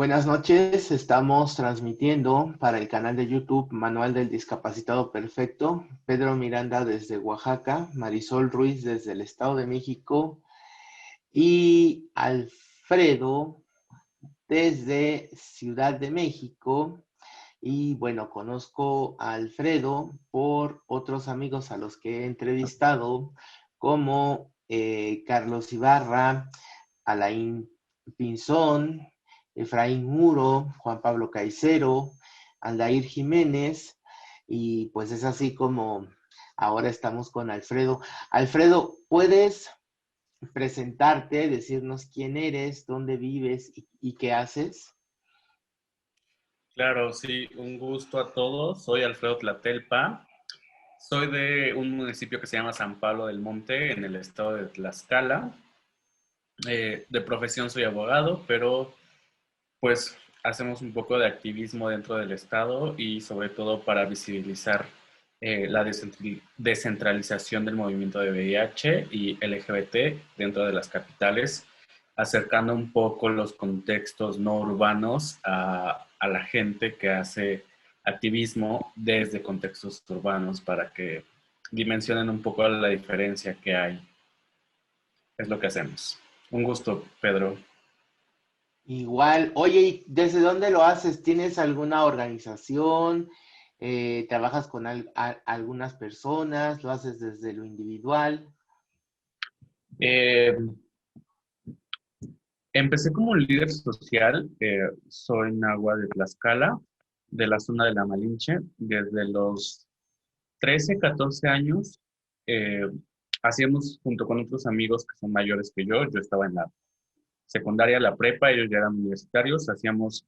Buenas noches, estamos transmitiendo para el canal de YouTube Manual del Discapacitado Perfecto. Pedro Miranda desde Oaxaca, Marisol Ruiz desde el Estado de México y Alfredo desde Ciudad de México. Y bueno, conozco a Alfredo por otros amigos a los que he entrevistado, como Carlos Ibarra, Alain Pinzón, Efraín Muro, Juan Pablo Caicero, Aldair Jiménez, y pues es así como ahora estamos con Alfredo. Alfredo, ¿puedes presentarte, decirnos quién eres, dónde vives y qué haces? Claro, sí, un gusto a todos. Soy Alfredo Tlatelpa. Soy de un municipio que se llama San Pablo del Monte, en el estado de Tlaxcala. De profesión soy abogado, pero pues hacemos un poco de activismo dentro del estado y sobre todo para visibilizar la descentralización del movimiento de VIH y LGBT dentro de las capitales, acercando un poco los contextos no urbanos a la gente que hace activismo desde contextos urbanos para que dimensionen un poco la diferencia que hay. Es lo que hacemos. Un gusto, Pedro. Igual, oye, ¿y desde dónde lo haces? ¿Tienes alguna organización? ¿Trabajas con algunas personas? ¿Lo haces desde lo individual? Eh, Empecé como líder social, soy nahua de Tlaxcala, de la zona de la Malinche. Desde los 13, 14 años, eh, hacíamos junto con otros amigos que son mayores que yo estaba en la secundaria, la prepa, ellos ya eran universitarios, hacíamos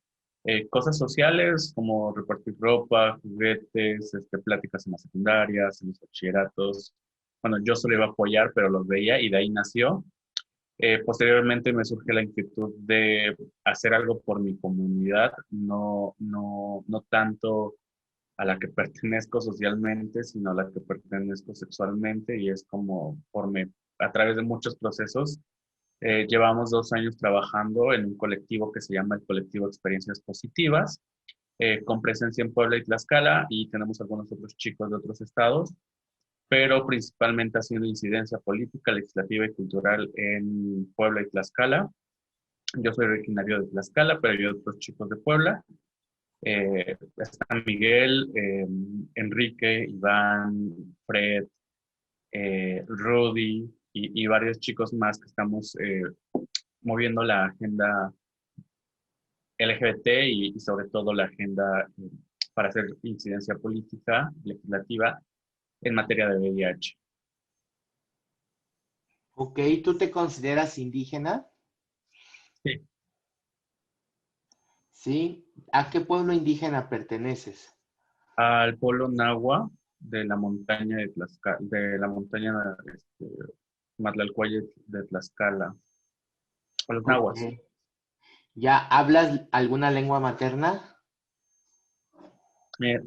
cosas sociales como repartir ropa, juguetes, pláticas en las secundarias, en los bachilleratos. Bueno, yo solo iba a apoyar, pero los veía y de ahí nació. Posteriormente me surge la inquietud de hacer algo por mi comunidad, no tanto a la que pertenezco socialmente, sino a la que pertenezco sexualmente, y es como a través de muchos procesos. Llevamos 2 años trabajando en un colectivo que se llama el Colectivo Experiencias Positivas, con presencia en Puebla y Tlaxcala, y tenemos algunos otros chicos de otros estados, pero principalmente haciendo incidencia política, legislativa y cultural en Puebla y Tlaxcala. Yo soy originario de Tlaxcala, pero hay otros chicos de Puebla. Está Miguel, Enrique, Iván, Fred, Rudy y varios chicos más que estamos moviendo la agenda LGBT y sobre todo la agenda para hacer incidencia política, legislativa en materia de VIH. Ok, ¿tú te consideras indígena? Sí. ¿Sí? ¿A qué pueblo indígena perteneces? Al pueblo Nahua de la montaña de Tlaxcala, de la montaña Matlalcueyes de Tlaxcala, a los Ok. nahuas. ¿Ya hablas alguna lengua materna?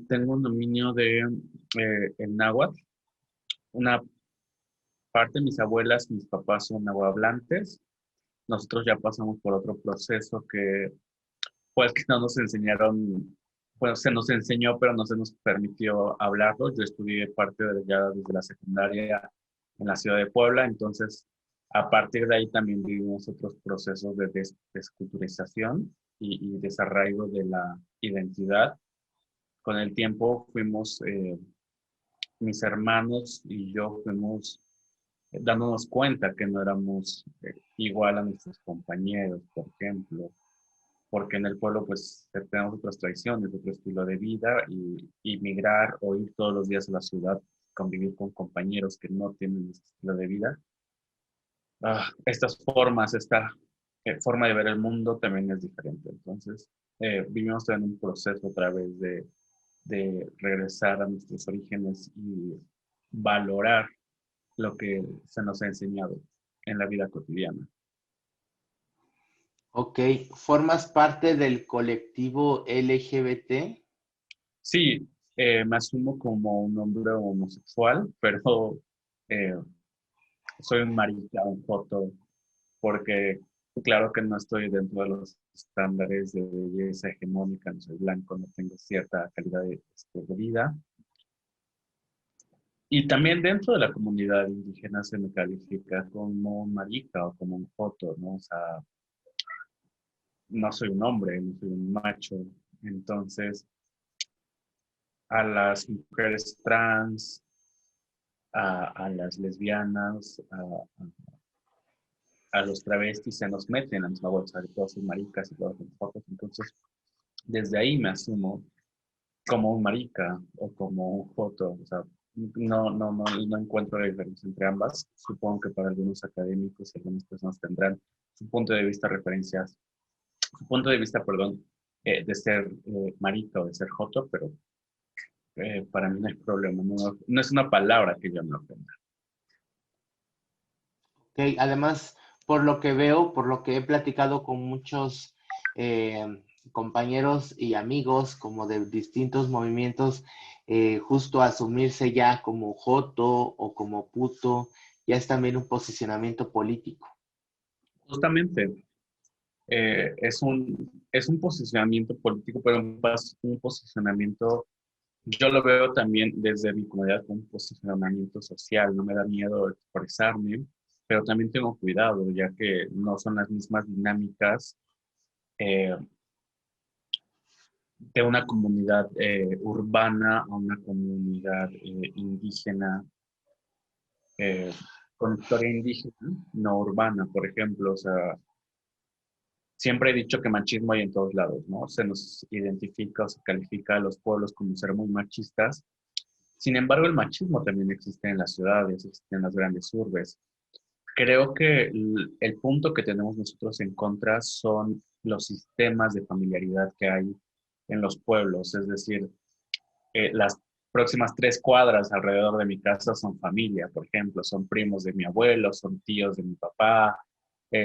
Tengo un dominio de el náhuatl. Una parte de mis abuelas, mis papás son nahuablantes. Nosotros ya pasamos por otro proceso que, pues, que no nos enseñaron, bueno, se nos enseñó, pero no se nos permitió hablarlo. Yo estudié parte ya desde la secundaria en la ciudad de Puebla, entonces a partir de ahí también vivimos otros procesos de desculturización y desarraigo de la identidad. Con el tiempo fuimos, mis hermanos y yo fuimos dándonos cuenta que no éramos igual a nuestros compañeros, por ejemplo, porque en el pueblo pues tenemos otras tradiciones, otro estilo de vida y migrar o ir todos los días a la ciudad, convivir con compañeros que no tienen ese estilo de vida. Estas formas, esta forma de ver el mundo también es diferente. Entonces, vivimos en un proceso a través de regresar a nuestros orígenes y valorar lo que se nos ha enseñado en la vida cotidiana. Ok, ¿formas parte del colectivo LGBT? Sí, me asumo como un hombre homosexual, pero eh, soy un marica, un joto, porque Claro que no estoy dentro de los estándares de belleza hegemónica, no soy blanco, no tengo cierta calidad de vida. Y también dentro de la comunidad indígena se me califica como un marica o como un joto, ¿no? O sea, no soy un hombre, no soy un macho. Entonces, a las mujeres trans, a las lesbianas, a los travestis se nos meten en la misma bolsa de todos sus maricas y todos los jotos. Entonces, desde ahí me asumo como un marica o como un joto. O sea, no encuentro la diferencia entre ambas. Supongo que para algunos académicos y algunas personas tendrán su punto de vista referencias, su punto de vista, perdón, de ser marica o de ser joto, pero para mí no hay problema. No es una palabra que yo me ofenda. Ok, además, por lo que veo, por lo que he platicado con muchos compañeros y amigos como de distintos movimientos, justo asumirse ya como joto o como puto, ya es también un posicionamiento político. Justamente, es un posicionamiento político, pero un posicionamiento, yo lo veo también desde mi comunidad como un posicionamiento social. No me da miedo expresarme, pero también tengo cuidado, ya que no son las mismas dinámicas eh, de una comunidad urbana a una comunidad indígena, eh, con historia indígena, no urbana, por ejemplo. O sea, siempre he dicho que machismo hay en todos lados, ¿no? Se nos identifica o se califica a los pueblos como ser muy machistas. Sin embargo, el machismo también existe en las ciudades, existe en las grandes urbes. Creo que el punto que tenemos nosotros en contra son los sistemas de familiaridad que hay en los pueblos. Es decir, las próximas 3 cuadras alrededor de mi casa son familia, por ejemplo, son primos de mi abuelo, son tíos de mi papá,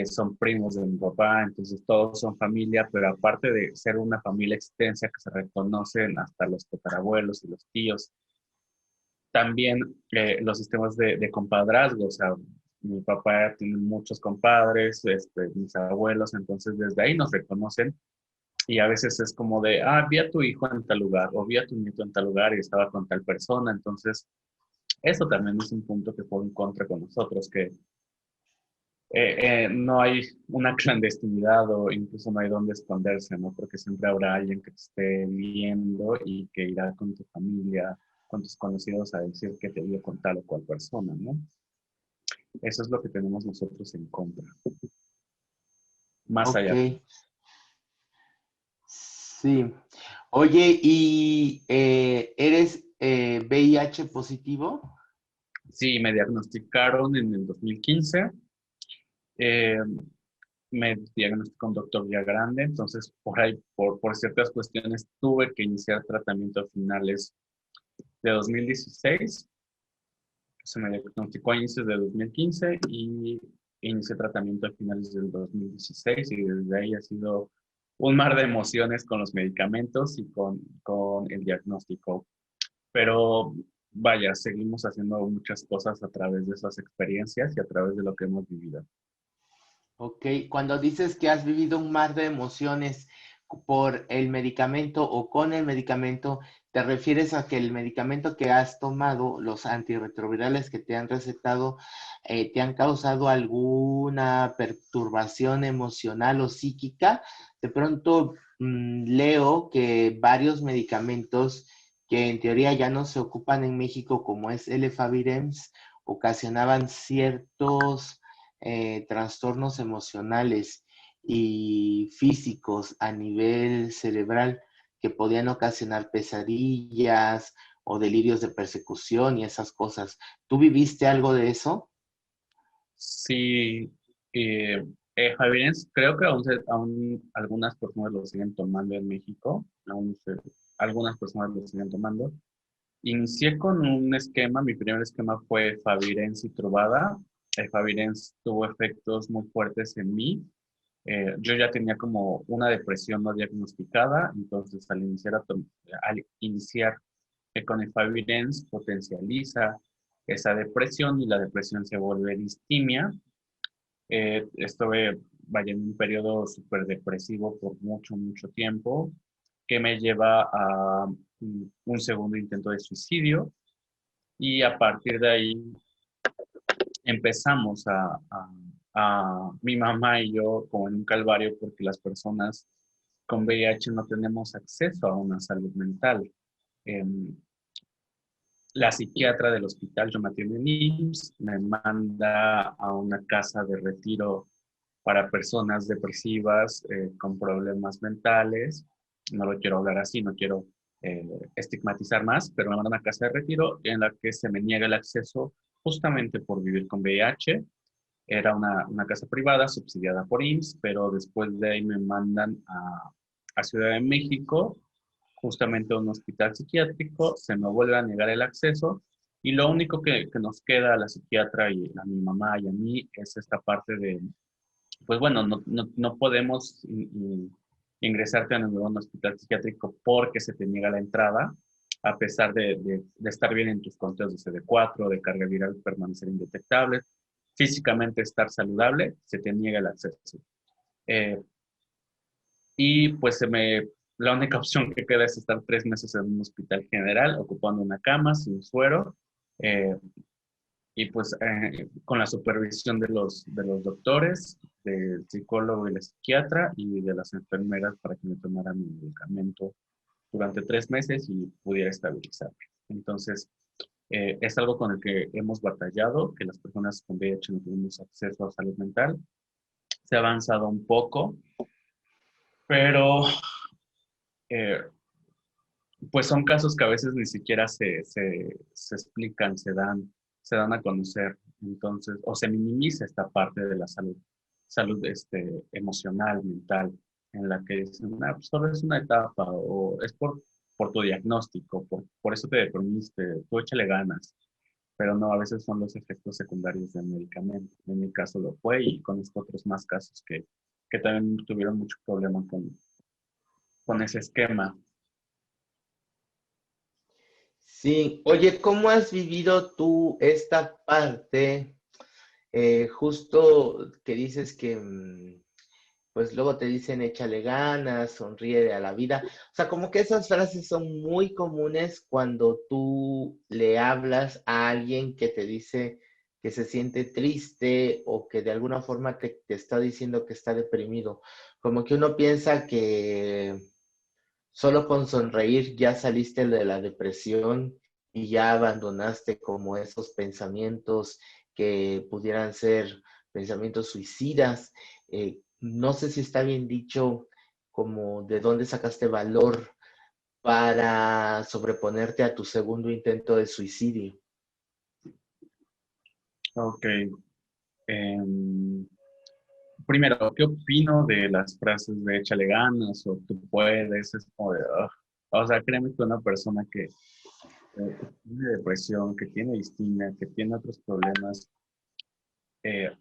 son primos de mi papá, entonces todos son familia, pero aparte de ser una familia extensa que se reconocen hasta los tatarabuelos y los tíos, también los sistemas de compadrazgo. O sea, mi papá tiene muchos compadres, mis abuelos, entonces desde ahí nos reconocen y a veces es como de, vi a tu hijo en tal lugar o vi a tu nieto en tal lugar y estaba con tal persona. Entonces, eso también es un punto que fue en contra con nosotros, que no hay una clandestinidad o incluso no hay dónde esconderse, ¿no? Porque siempre habrá alguien que te esté viendo y que irá con tu familia, con tus conocidos a decir que te vio con tal o cual persona, ¿no? Eso es lo que tenemos nosotros en contra. Más Ok, allá. sí. Oye, ¿y eres VIH positivo? Sí, me diagnosticaron en el 2015. eh, Me diagnosticó un doctor ya grande, entonces por ahí, por ciertas cuestiones, tuve que iniciar tratamiento a finales de 2016. Se me diagnosticó a inicios de 2015 y inicié tratamiento a finales del 2016 y desde ahí ha sido un mar de emociones con los medicamentos y con el diagnóstico. Pero vaya, seguimos haciendo muchas cosas a través de esas experiencias y a través de lo que hemos vivido. Ok, cuando dices que has vivido un mar de emociones por el medicamento o con el medicamento, ¿te refieres a que el medicamento que has tomado, los antirretrovirales que te han recetado, te han causado alguna perturbación emocional o psíquica? De pronto leo que varios medicamentos que en teoría ya no se ocupan en México, como es el Efavirenz, ocasionaban ciertos trastornos emocionales y físicos a nivel cerebral que podían ocasionar pesadillas o delirios de persecución y esas cosas. ¿Tú viviste algo de eso? Sí, Javier, creo que aún algunas personas lo siguen tomando en México, algunas personas lo siguen tomando. Inicié con un esquema, mi primer esquema fue Favirenz y Truvada. El Favirenz tuvo efectos muy fuertes en mí. Yo ya tenía como una depresión no diagnosticada, entonces al iniciar con el Favirenz potencializa esa depresión y la depresión se vuelve distimia. Estuve vaya, en un periodo súper depresivo por mucho, mucho tiempo, que me lleva a un segundo intento de suicidio y a partir de ahí empezamos mi mamá y yo como en un calvario porque las personas con VIH no tenemos acceso a una salud mental. Em, la psiquiatra del hospital, yo me atiendo en IMSS, me manda a una casa de retiro para personas depresivas con problemas mentales. No lo quiero hablar así, no quiero estigmatizar más, pero me manda a una casa de retiro en la que se me niega el acceso justamente por vivir con VIH. Era una casa privada subsidiada por IMSS, pero después de ahí me mandan a Ciudad de México, justamente a un hospital psiquiátrico, se me vuelve a negar el acceso y lo único que nos queda a la psiquiatra y a mi mamá y a mí es esta parte de, pues bueno, no podemos ingresarte a un hospital psiquiátrico porque se te niega la entrada, a pesar de estar bien en tus conteos de CD4, de carga viral permanecer indetectable, físicamente estar saludable, se te niega el acceso. Eh, y pues la única opción que queda es estar 3 meses en un hospital general, ocupando una cama, sin suero, eh, y pues con la supervisión de los doctores, del psicólogo y la psiquiatra y de las enfermeras para que me tomaran mi medicamento durante 3 meses y pudiera estabilizarme. Entonces, es algo con el que hemos batallado, que las personas con VIH no tenemos acceso a salud mental. Se ha avanzado un poco, pero eh, pues son casos que a veces ni siquiera se explican, se dan a conocer. Entonces, o se minimiza esta parte de la salud emocional, mental, en la que dicen, pues solo es una etapa, o es por tu diagnóstico, por eso te deprimiste, tú échale ganas. Pero no, a veces son los efectos secundarios del medicamento. En mi caso lo fue y conozco otros más casos que también tuvieron mucho problema con ese esquema. Sí, oye, ¿cómo has vivido tú esta parte? Justo que dices que, pues luego te dicen échale ganas, sonríe a la vida. O sea, como que esas frases son muy comunes cuando tú le hablas a alguien que te dice que se siente triste o que de alguna forma te está diciendo que está deprimido. Como que uno piensa que solo con sonreír ya saliste de la depresión y ya abandonaste como esos pensamientos que pudieran ser pensamientos suicidas. No sé si está bien dicho como de dónde sacaste valor para sobreponerte a tu segundo intento de suicidio. Ok. em, Primero, ¿qué opino de las frases de échale ganas o tú puedes? Es como de, "Ugh". O sea, créeme que una persona que tiene depresión, que tiene distimia, que tiene otros problemas eh,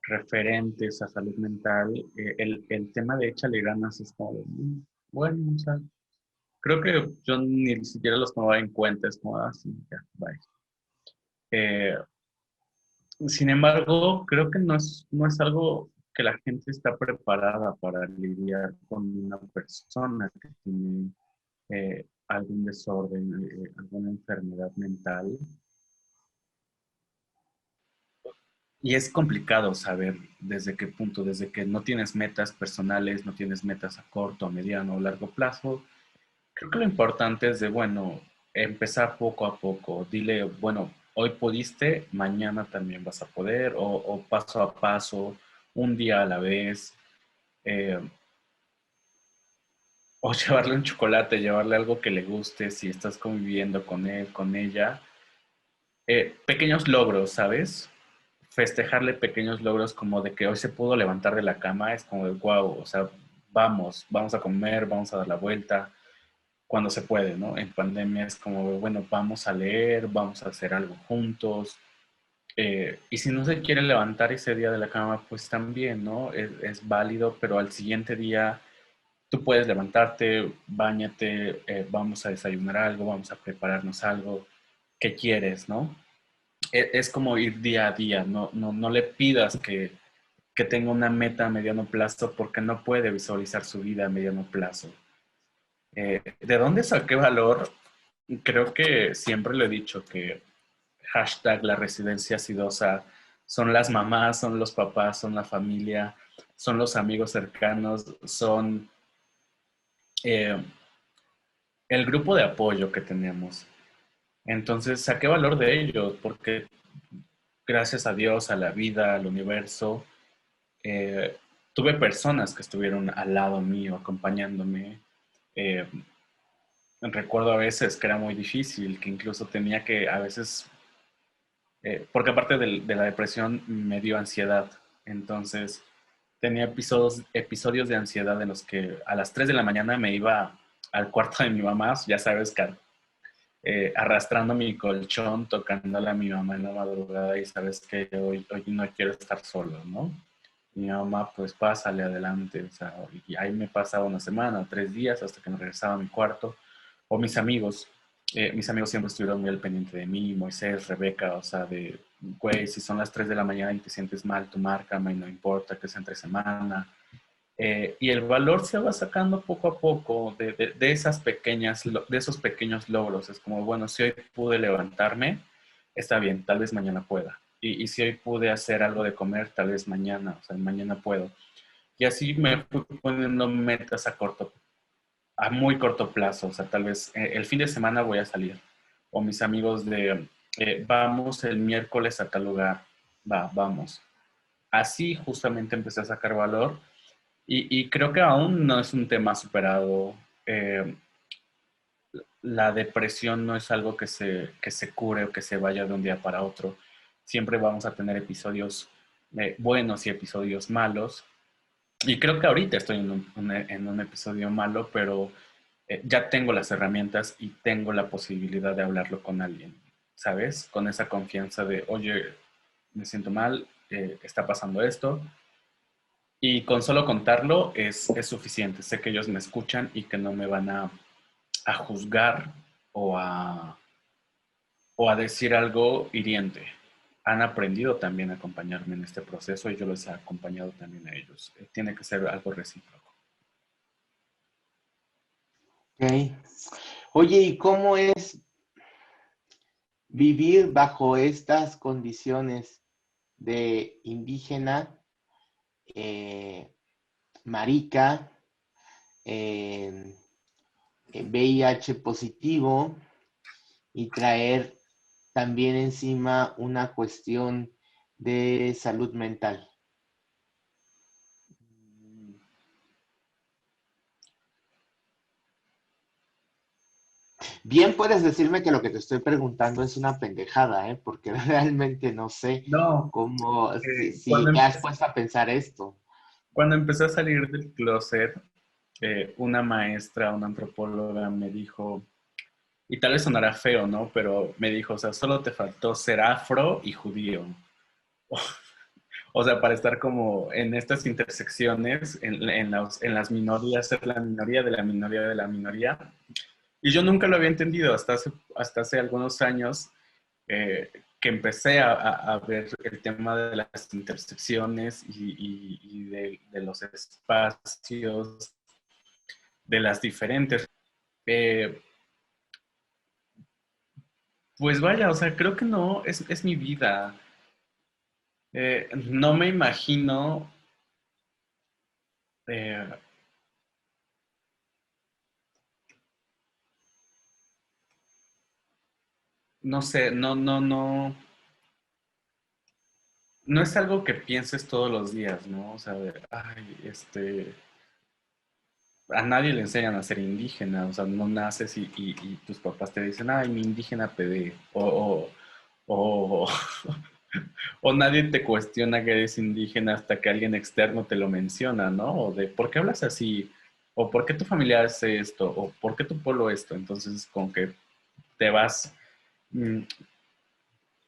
referentes a salud mental, el tema de échale ganas es como de, bueno, o sea, creo que yo ni siquiera los tomaba en cuenta, es como, sí, ya, bye. Eh, Sin embargo, creo que no es algo que la gente está preparada para lidiar con una persona que tiene algún desorden, alguna enfermedad mental. Y es complicado saber desde qué punto, desde que no tienes metas personales, no tienes metas a corto, a mediano o largo plazo. Creo que lo importante es de, bueno, empezar poco a poco. Dile, bueno, hoy pudiste, mañana también vas a poder, o paso a paso, un día a la vez, eh, o llevarle un chocolate, llevarle algo que le guste si estás conviviendo con él, con ella. Pequeños logros, ¿sabes? Festejarle pequeños logros como de que hoy se pudo levantar de la cama, es como de wow, o sea, vamos a comer, vamos a dar la vuelta cuando se puede, ¿no? En pandemia es como, bueno, vamos a leer, vamos a hacer algo juntos. Y si no se quiere levantar ese día de la cama, pues también, ¿no? Es válido, pero al siguiente día tú puedes levantarte, báñate, vamos a desayunar algo, vamos a prepararnos algo, ¿qué quieres, no? Es como ir día a día, no le pidas que tenga una meta a mediano plazo porque no puede visualizar su vida a mediano plazo. ¿De dónde saqué valor? Creo que siempre lo he dicho que hashtag la residencia acidosa son las mamás, son los papás, son la familia, son los amigos cercanos, son eh, el grupo de apoyo que tenemos. Entonces saqué valor de ello porque gracias a Dios, a la vida, al universo, eh, tuve personas que estuvieron al lado mío, acompañándome. Eh, Recuerdo a veces que era muy difícil, que incluso tenía que a veces, porque aparte de la depresión me dio ansiedad, entonces tenía episodios de ansiedad en los que a las 3 de la mañana me iba al cuarto de mi mamá, ya sabes, arrastrando mi colchón, tocándole a mi mamá en la madrugada y sabes que hoy no quiero estar solo, ¿no? Mi mamá, pues pásale adelante, o sea, y ahí me pasaba una semana, 3 días hasta que me regresaba a mi cuarto. O mis amigos siempre estuvieron muy al pendiente de mí, Moisés, Rebeca, o sea, güey, si son las 3 de la mañana y te sientes mal, tú márcame, no importa que sea entre semana. Y el valor se va sacando poco a poco de de esos pequeños logros. Es como, bueno, si hoy pude levantarme, está bien, tal vez mañana pueda. Y si hoy pude hacer algo de comer, tal vez mañana, o sea, mañana puedo. Y así me fui poniendo metas a muy corto plazo, o sea, tal vez el fin de semana voy a salir. O mis amigos vamos el miércoles a tal lugar, vamos. Así justamente empecé a sacar valor y creo que aún no es un tema superado. Eh, la depresión no es algo que se cure o que se vaya de un día para otro. Siempre vamos a tener episodios buenos y episodios malos. Y creo que ahorita estoy en un episodio malo, pero ya tengo las herramientas y tengo la posibilidad de hablarlo con alguien, ¿sabes? Con esa confianza de, oye, me siento mal, está pasando esto, y con solo contarlo es suficiente. Sé que ellos me escuchan y que no me van a juzgar o o a decir algo hiriente. Han aprendido también a acompañarme en este proceso y yo les he acompañado también a ellos. Tiene que ser algo recíproco. Ok. Oye, ¿y cómo es vivir bajo estas condiciones de indígena, marica, eh, VIH positivo y traer también encima una cuestión de salud mental? Bien puedes decirme que lo que te estoy preguntando es una pendejada, ¿eh? Porque realmente no sé No, cómo, eh, si cuando, te has empecé, puesto a pensar esto. cuando empecé a salir del closet, una maestra, una antropóloga me dijo, y tal vez sonará feo, ¿no? Pero me dijo, o sea, solo te faltó ser afro y judío. O sea, para estar como en estas intersecciones, en las minorías, ser la minoría de la minoría de la minoría. Y yo nunca lo había entendido hasta hace algunos años que empecé a ver el tema de las intersecciones y de los espacios, de las diferentes. Eh, pues vaya, o sea, creo que no, es mi vida. No me imagino, eh, no sé, no es algo que pienses todos los días, ¿no? O sea, ay, a nadie le enseñan a ser indígena, o sea, no naces y tus papás te dicen, ay, mi indígena PD, o, o nadie te cuestiona que eres indígena hasta que alguien externo te lo menciona, ¿no? O de, ¿por qué hablas así? O ¿por qué tu familia hace esto? O ¿por qué tu pueblo esto? Entonces, con que te vas, mm,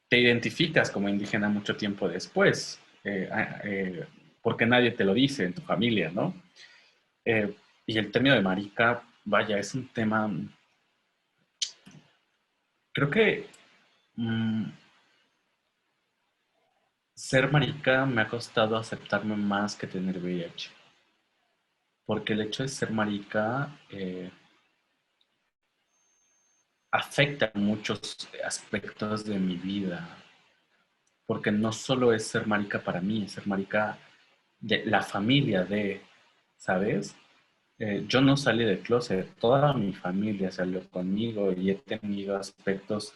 te identificas como indígena mucho tiempo después, porque nadie te lo dice en tu familia, ¿no? Eh, y el término de marica, vaya, es un tema, creo que mm, Ser marica me ha costado aceptarme más que tener VIH, porque el hecho de ser marica afecta muchos aspectos de mi vida, porque no solo es ser marica para mí, es ser marica de la familia de, ¿sabes? Yo no salí del closet, toda mi familia salió conmigo y he tenido aspectos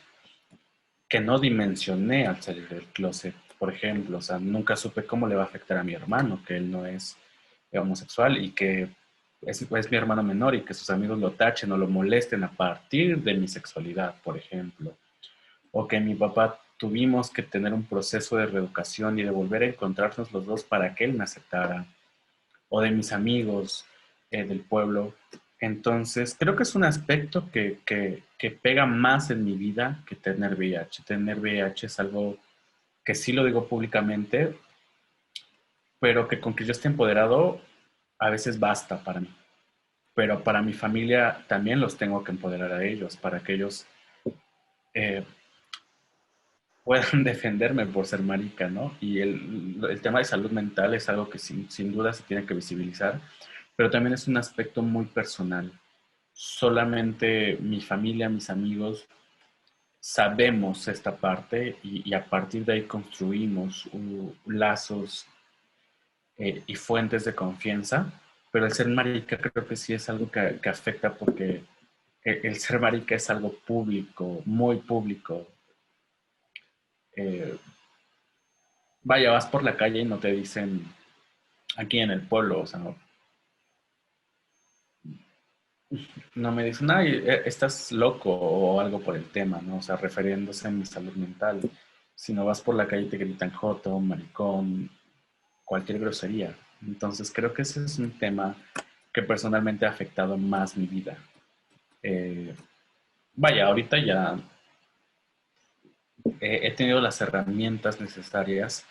que no dimensioné al salir del closet. Por ejemplo, o sea, nunca supe cómo le va a afectar a mi hermano, que él no es homosexual y que es mi hermano menor y que sus amigos lo tachen o lo molesten a partir de mi sexualidad, por ejemplo. O que mi papá tuvimos que tener un proceso de reeducación y de volver a encontrarnos los dos para que él me aceptara. O de mis amigos del pueblo. Entonces, creo que es un aspecto que pega más en mi vida que tener VIH. Tener VIH es algo que sí lo digo públicamente, pero que con que yo esté empoderado, a veces basta para mí. Pero para mi familia también los tengo que empoderar a ellos, para que ellos eh, puedan defenderme por ser marica, ¿no? Y el tema de salud mental es algo que sin duda se tiene que visibilizar, pero también es un aspecto muy personal. Solamente mi familia, mis amigos, sabemos esta parte y a partir de ahí construimos lazos y fuentes de confianza, pero el ser marica creo que sí es algo que afecta porque el ser marica es algo público, muy público. Eh, Vaya, vas por la calle y no te dicen aquí en el pueblo, o sea, no me dicen, ay, estás loco o algo por el tema, ¿no? O sea, refiriéndose a mi salud mental. Si no vas por la calle y te gritan joto, maricón, cualquier grosería. Entonces creo que ese es un tema que personalmente ha afectado más mi vida. Eh, Vaya, ahorita ya he tenido las herramientas necesarias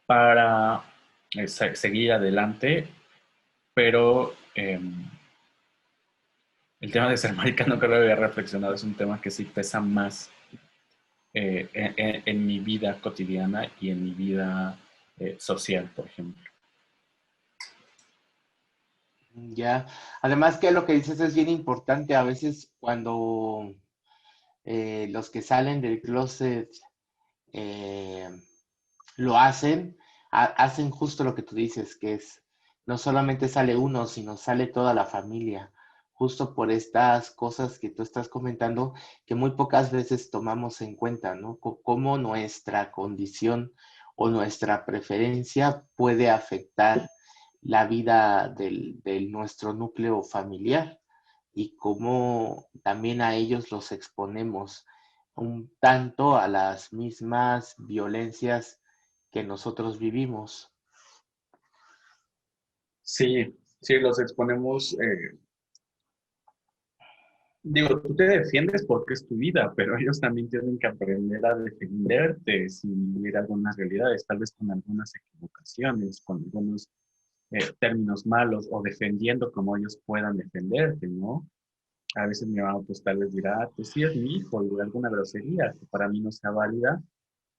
para seguir adelante, pero el tema de ser marica no creo que había reflexionado, es un tema que sí pesa más en mi vida cotidiana y en mi vida social, por ejemplo. Ya, además que lo que dices es bien importante. A veces cuando los que salen del closet eh, lo hacen, hacen justo lo que tú dices, que es, no solamente sale uno, sino sale toda la familia, justo por estas cosas que tú estás comentando, que muy pocas veces tomamos en cuenta, ¿no? Cómo nuestra condición o nuestra preferencia puede afectar la vida del nuestro núcleo familiar y cómo también a ellos los exponemos un tanto a las mismas violencias que nosotros vivimos. Sí, sí, los exponemos. Digo, tú te defiendes porque es tu vida, pero ellos también tienen que aprender a defenderte sin vivir algunas realidades, tal vez con algunas equivocaciones, con algunos términos malos o defendiendo como ellos puedan defenderte, ¿no? A veces mi mamá pues tal vez dirá, pues sí es mi hijo y alguna grosería que para mí no sea válida,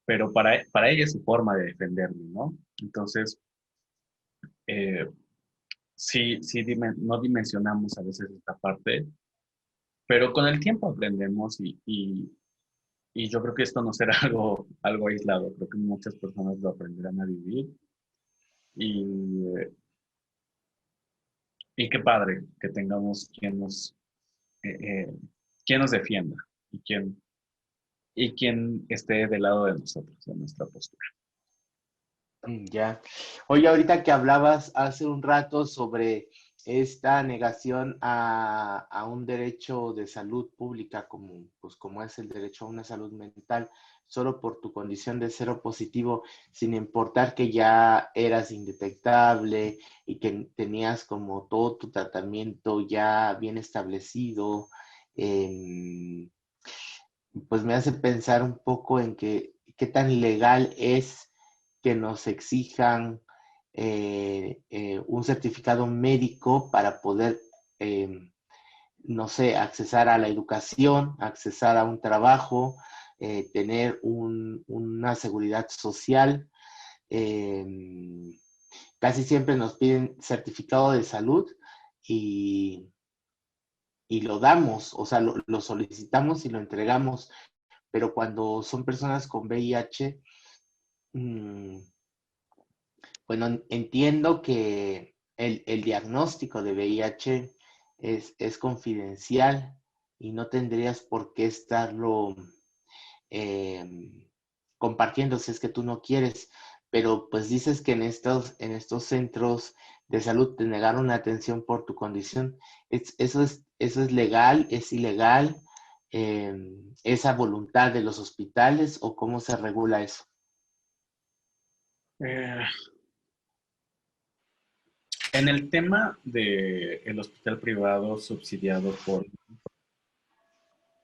pero para ella es su forma de defenderme, ¿no? Entonces, eh, no dimensionamos a veces esta parte, pero con el tiempo aprendemos y yo creo que esto no será algo aislado, creo que muchas personas lo aprenderán a vivir y, y qué padre que tengamos eh, eh, quien nos defienda y quien esté del lado de nosotros, de nuestra postura. Ya. Oye, ahorita que hablabas hace un rato sobre esta negación a un derecho de salud pública como, pues, como es el derecho a una salud mental, solo por tu condición de cero positivo, sin importar que ya eras indetectable y que tenías como todo tu tratamiento ya bien establecido, em, pues me hace pensar un poco en que qué tan legal es que nos exijan un certificado médico para poder, no sé, accesar a la educación, accesar a un trabajo, tener una seguridad social. casi siempre nos piden certificado de salud y lo damos, o sea, lo solicitamos y lo entregamos, pero cuando son personas con VIH, bueno, entiendo que el diagnóstico de VIH es confidencial y no tendrías por qué estarlo eh, compartiendo si es que tú no quieres, pero pues dices que en estos centros de salud te negaron la atención por tu condición. ¿Eso es legal? ¿Es ilegal? ¿Esa voluntad de los hospitales o cómo se regula eso? Eh, en el tema del hospital privado subsidiado por...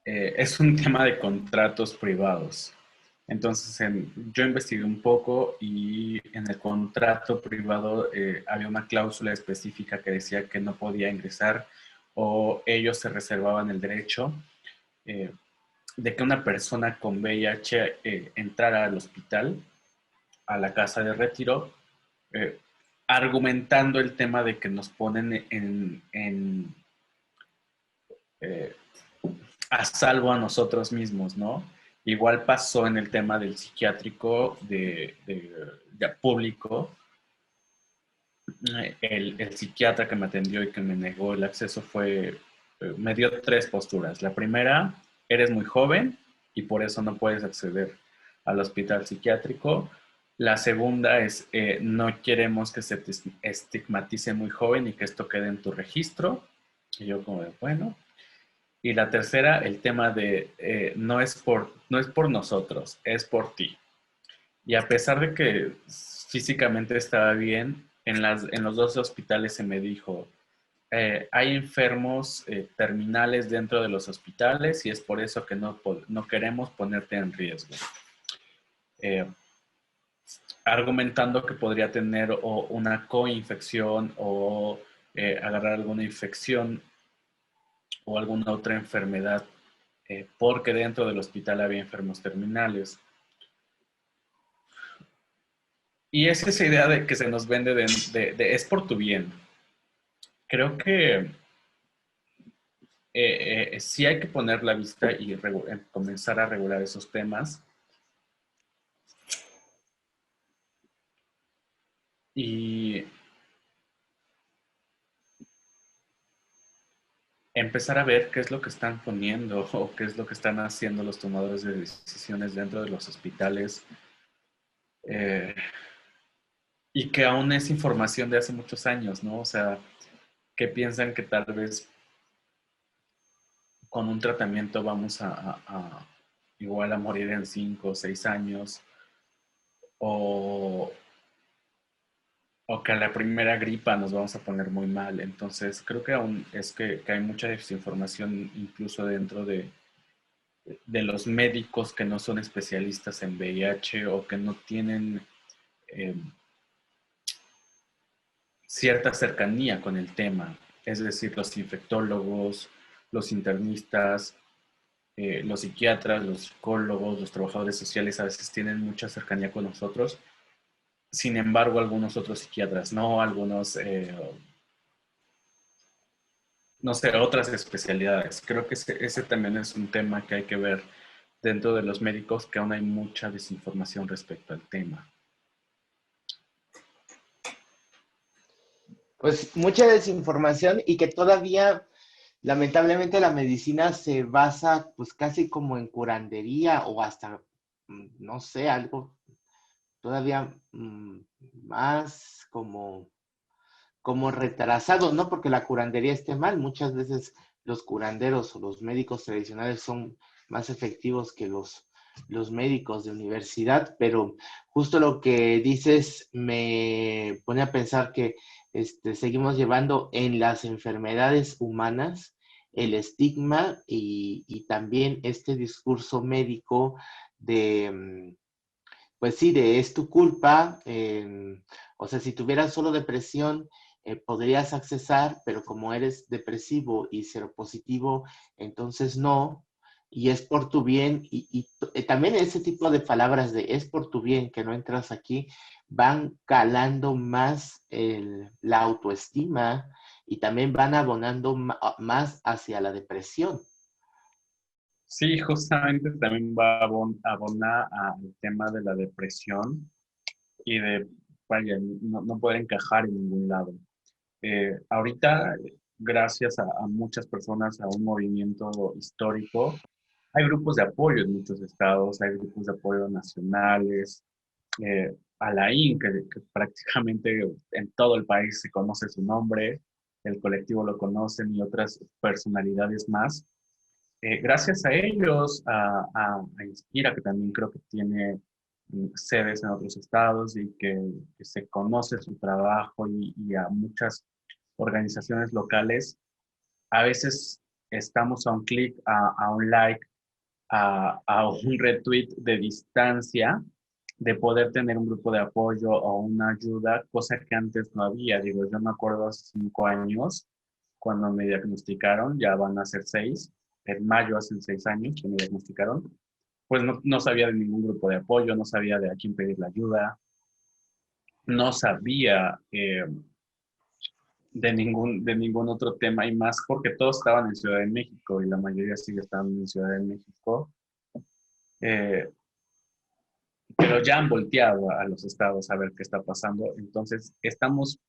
es un tema de contratos privados. Entonces, yo investigué un poco y en el contrato privado había una cláusula específica que decía que no podía ingresar o ellos se reservaban el derecho eh, de que una persona con VIH entrara al hospital, a la casa de retiro, eh, argumentando el tema de que nos ponen eh, a salvo a nosotros mismos, ¿no? Igual pasó en el tema del psiquiátrico de público. El psiquiatra que me atendió y que me negó el acceso me dio tres posturas. La primera, eres muy joven y por eso no puedes acceder al hospital psiquiátrico. La segunda es, no queremos que se te estigmatice muy joven y que esto quede en tu registro. Y yo como de, bueno. Y la tercera, el tema de no es por nosotros, es por ti. Y a pesar de que físicamente estaba bien, en los dos hospitales se me dijo, hay enfermos terminales dentro de los hospitales y es por eso que no queremos ponerte en riesgo. Eh, Argumentando que podría tener o una coinfección o agarrar alguna infección o alguna otra enfermedad, porque dentro del hospital había enfermos terminales. Y es esa idea de que se nos vende de es por tu bien. Creo que sí hay que poner la vista y comenzar a regular esos temas. Y empezar a ver qué es lo que están poniendo o qué es lo que están haciendo los tomadores de decisiones dentro de los hospitales. Eh, y que aún es información de hace muchos años, ¿no? O sea, que piensan que tal vez con un tratamiento vamos igual a morir en 5 o 6 años o, o que a la primera gripa nos vamos a poner muy mal. Entonces, creo que aún es que hay mucha desinformación incluso dentro de los médicos que no son especialistas en VIH o que no tienen eh, cierta cercanía con el tema. Es decir, los infectólogos, los internistas, los psiquiatras, los psicólogos, los trabajadores sociales a veces tienen mucha cercanía con nosotros. Sin embargo, algunos otros psiquiatras no, algunos, no sé, otras especialidades. Creo que ese también es un tema que hay que ver dentro de los médicos, que aún hay mucha desinformación respecto al tema. Pues mucha desinformación y que todavía, lamentablemente, la medicina se basa pues casi como en curandería o hasta, no sé, algo todavía más como retrasado, no porque la curandería esté mal, muchas veces los curanderos o los médicos tradicionales son más efectivos que los médicos de universidad, pero justo lo que dices me pone a pensar que seguimos llevando en las enfermedades humanas el estigma y también este discurso médico de, pues sí, de es tu culpa, o sea, si tuvieras solo depresión, podrías accesar, pero como eres depresivo y seropositivo, entonces no. y es por tu bien, también ese tipo de palabras de es por tu bien que no entras aquí, van calando más la autoestima y también van abonando más hacia la depresión. Sí, justamente también va a abonar al tema de la depresión y de, vaya, no poder encajar en ningún lado. Ahorita, gracias a muchas personas, a un movimiento histórico, hay grupos de apoyo en muchos estados, hay grupos de apoyo nacionales, Alain, que prácticamente en todo el país se conoce su nombre, el colectivo lo conocen y otras personalidades más. Gracias a ellos, a Inspira, que también creo que tiene sedes en otros estados y que se conoce su trabajo y a muchas organizaciones locales, a veces estamos a un clic, a un like, a un retweet de distancia de poder tener un grupo de apoyo o una ayuda, cosa que antes no había. Digo, yo me acuerdo hace 5 años, cuando me diagnosticaron, ya van a ser 6, en mayo hacen 6 años que me diagnosticaron, pues no sabía de ningún grupo de apoyo, no sabía de a quién pedir la ayuda, no sabía de ningún otro tema y más porque todos estaban en Ciudad de México y la mayoría sigue estando en Ciudad de México. Eh, pero ya han volteado a los estados a ver qué está pasando. Entonces, estamos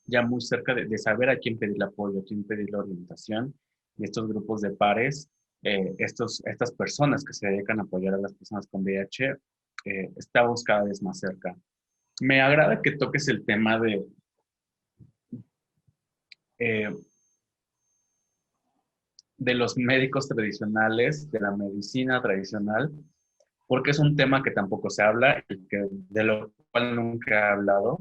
ya muy cerca de saber a quién pedir apoyo, a quién pedir la orientación. Y estos grupos de pares, estas personas que se dedican a apoyar a las personas con VIH, estamos cada vez más cerca. Me agrada que toques el tema eh, de los médicos tradicionales, de la medicina tradicional, porque es un tema que tampoco se habla y de lo cual nunca he hablado.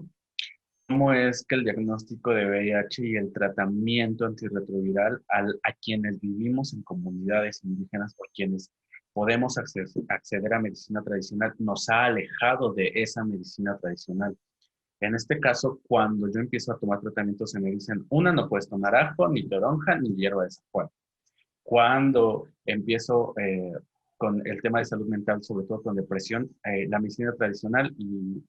¿Cómo es que el diagnóstico de VIH y el tratamiento antirretroviral a quienes vivimos en comunidades indígenas o quienes podemos acceder a medicina tradicional nos ha alejado de esa medicina tradicional? En este caso, cuando yo empiezo a tomar tratamientos, se me dicen, una, no puedes tomar ajo, ni toronja, ni hierba de San Juan. Cuando empiezo con el tema de salud mental, sobre todo con depresión, la medicina tradicional y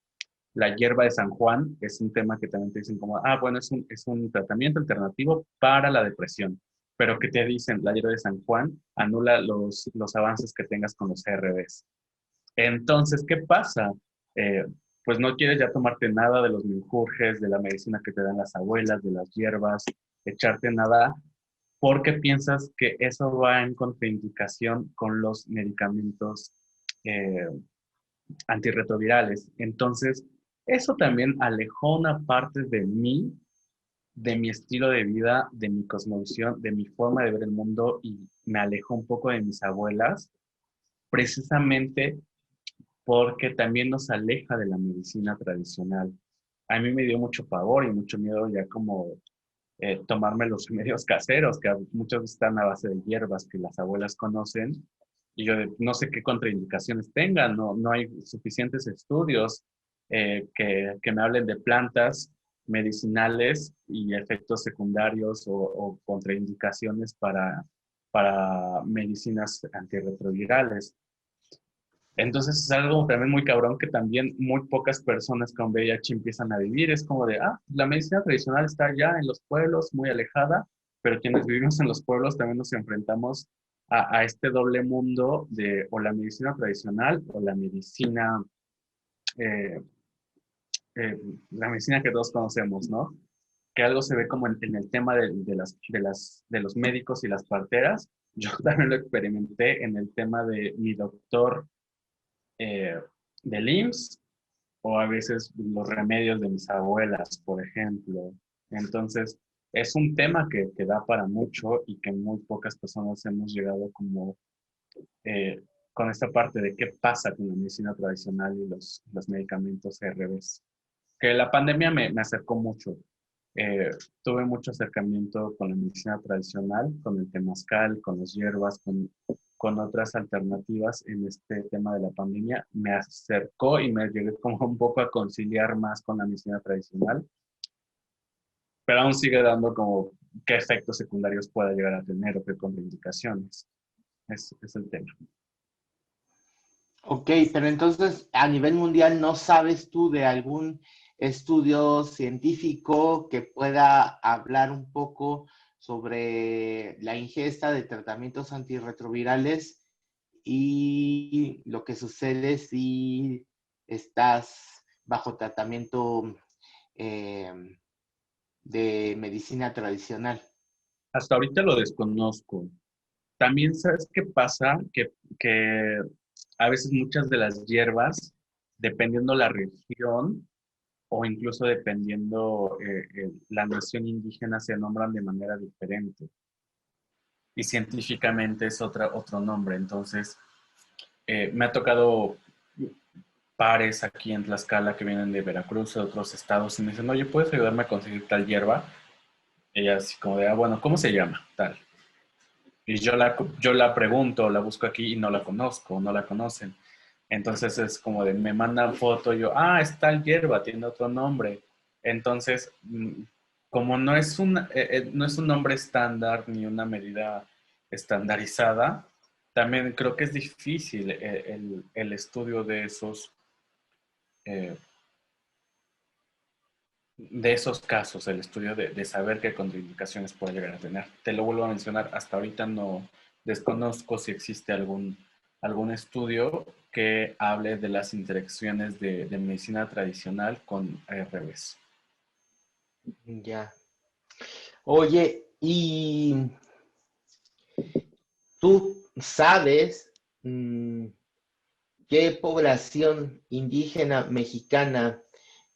la hierba de San Juan es un tema que también te dicen como, bueno, es un tratamiento alternativo para la depresión, pero que te dicen, la hierba de San Juan anula los avances que tengas con los ARVs. Entonces, ¿qué pasa? Eh, pues no quieres ya tomarte nada de los menjurjes, de la medicina que te dan las abuelas, de las hierbas, echarte nada, porque piensas que eso va en contraindicación con los medicamentos eh, antirretrovirales. Entonces, eso también alejó una parte de mí, de mi estilo de vida, de mi cosmovisión, de mi forma de ver el mundo y me alejó un poco de mis abuelas, precisamente porque también nos aleja de la medicina tradicional. A mí me dio mucho pavor y mucho miedo ya como tomarme los remedios caseros, que muchos están a base de hierbas que las abuelas conocen, y yo no sé qué contraindicaciones tengan, no hay suficientes estudios que me hablen de plantas medicinales y efectos secundarios o contraindicaciones para medicinas antirretrovirales. Entonces es algo también muy cabrón que también muy pocas personas con VIH empiezan a vivir. Es como de, la medicina tradicional está allá en los pueblos, muy alejada, pero quienes vivimos en los pueblos también nos enfrentamos a este doble mundo de o la medicina tradicional o eh, eh, la medicina que todos conocemos, ¿no? Que algo se ve como en el tema de los médicos y las parteras. Yo también lo experimenté en el tema de mi doctor eh, del IMSS o a veces los remedios de mis abuelas, por ejemplo. Entonces, es un tema que da para mucho y que muy pocas personas hemos llegado como eh, con esta parte de qué pasa con la medicina tradicional y los medicamentos ARVs. Que la pandemia me acercó mucho. Tuve mucho acercamiento con la medicina tradicional, con el temazcal, con las hierbas, con otras alternativas en este tema de la pandemia. Me acercó y me llegué como un poco a conciliar más con la medicina tradicional, pero aún sigue dando como qué efectos secundarios pueda llegar a tener o qué contraindicaciones. Es el tema. Ok, pero entonces a nivel mundial no sabes tú de algún estudio científico que pueda hablar un poco sobre la ingesta de tratamientos antirretrovirales y lo que sucede si estás bajo tratamiento eh, de medicina tradicional. Hasta ahorita lo desconozco. También sabes qué pasa, que a veces muchas de las hierbas, dependiendo la región o incluso dependiendo la nación indígena, se nombran de manera diferente. Y científicamente es otro nombre. Entonces, me ha tocado pares aquí en Tlaxcala que vienen de Veracruz, de otros estados, y me dicen, oye, ¿puedes ayudarme a conseguir tal hierba? Ella así como de, bueno, ¿cómo se llama? Tal. Y yo la pregunto, la busco aquí y no la conozco, no la conocen. Entonces es como de, me mandan foto, yo, es tal hierba, tiene otro nombre. Entonces, como no es un nombre estándar ni una medida estandarizada, también creo que es difícil el estudio eh, de esos casos, el estudio de saber qué contraindicaciones puede llegar a tener. Te lo vuelvo a mencionar, hasta ahorita no desconozco si existe algún estudio que hable de las interacciones de medicina tradicional con ARVs. Ya. Oye, ¿y tú sabes qué población indígena mexicana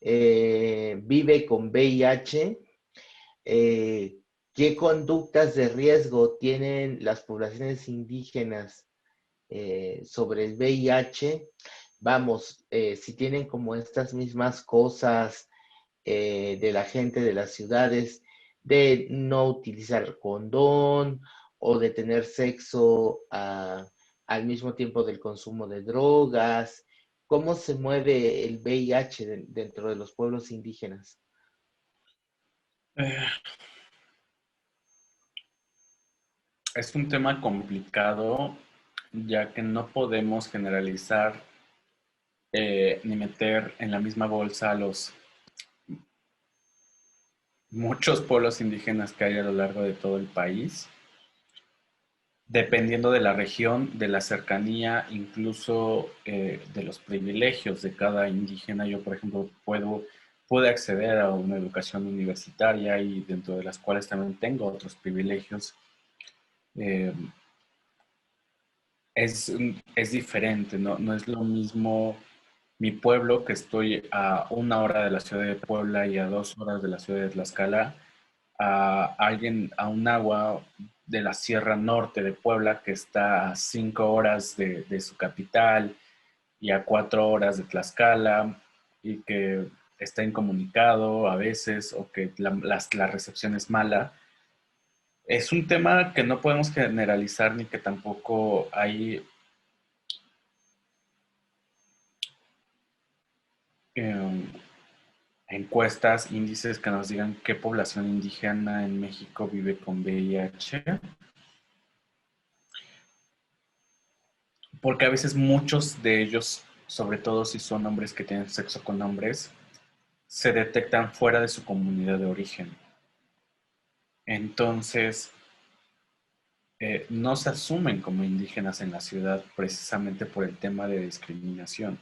vive con VIH? Eh, ¿Qué conductas de riesgo tienen las poblaciones indígenas sobre el VIH? Vamos, si tienen como estas mismas cosas de la gente de las ciudades, de no utilizar condón o de tener sexo al mismo tiempo del consumo de drogas. ¿Cómo se mueve el VIH dentro de los pueblos indígenas? Eh, es un tema complicado, ya que no podemos generalizar ni meter en la misma bolsa a los muchos pueblos indígenas que hay a lo largo de todo el país. Dependiendo de la región, de la cercanía, incluso de los privilegios de cada indígena. Yo, por ejemplo, pude acceder a una educación universitaria y dentro de las cuales también tengo otros privilegios. Eh, es diferente, no es lo mismo mi pueblo, que estoy a 1 hora de la ciudad de Puebla y a 2 horas de la ciudad de Tlaxcala, a un agua de la Sierra Norte de Puebla que está a 5 horas de su capital y a 4 horas de Tlaxcala y que está incomunicado a veces o que la recepción es mala. Es un tema que no podemos generalizar ni que tampoco hay eh, encuestas, índices que nos digan qué población indígena en México vive con VIH. Porque a veces muchos de ellos, sobre todo si son hombres que tienen sexo con hombres, se detectan fuera de su comunidad de origen. Entonces, no se asumen como indígenas en la ciudad precisamente por el tema de discriminación.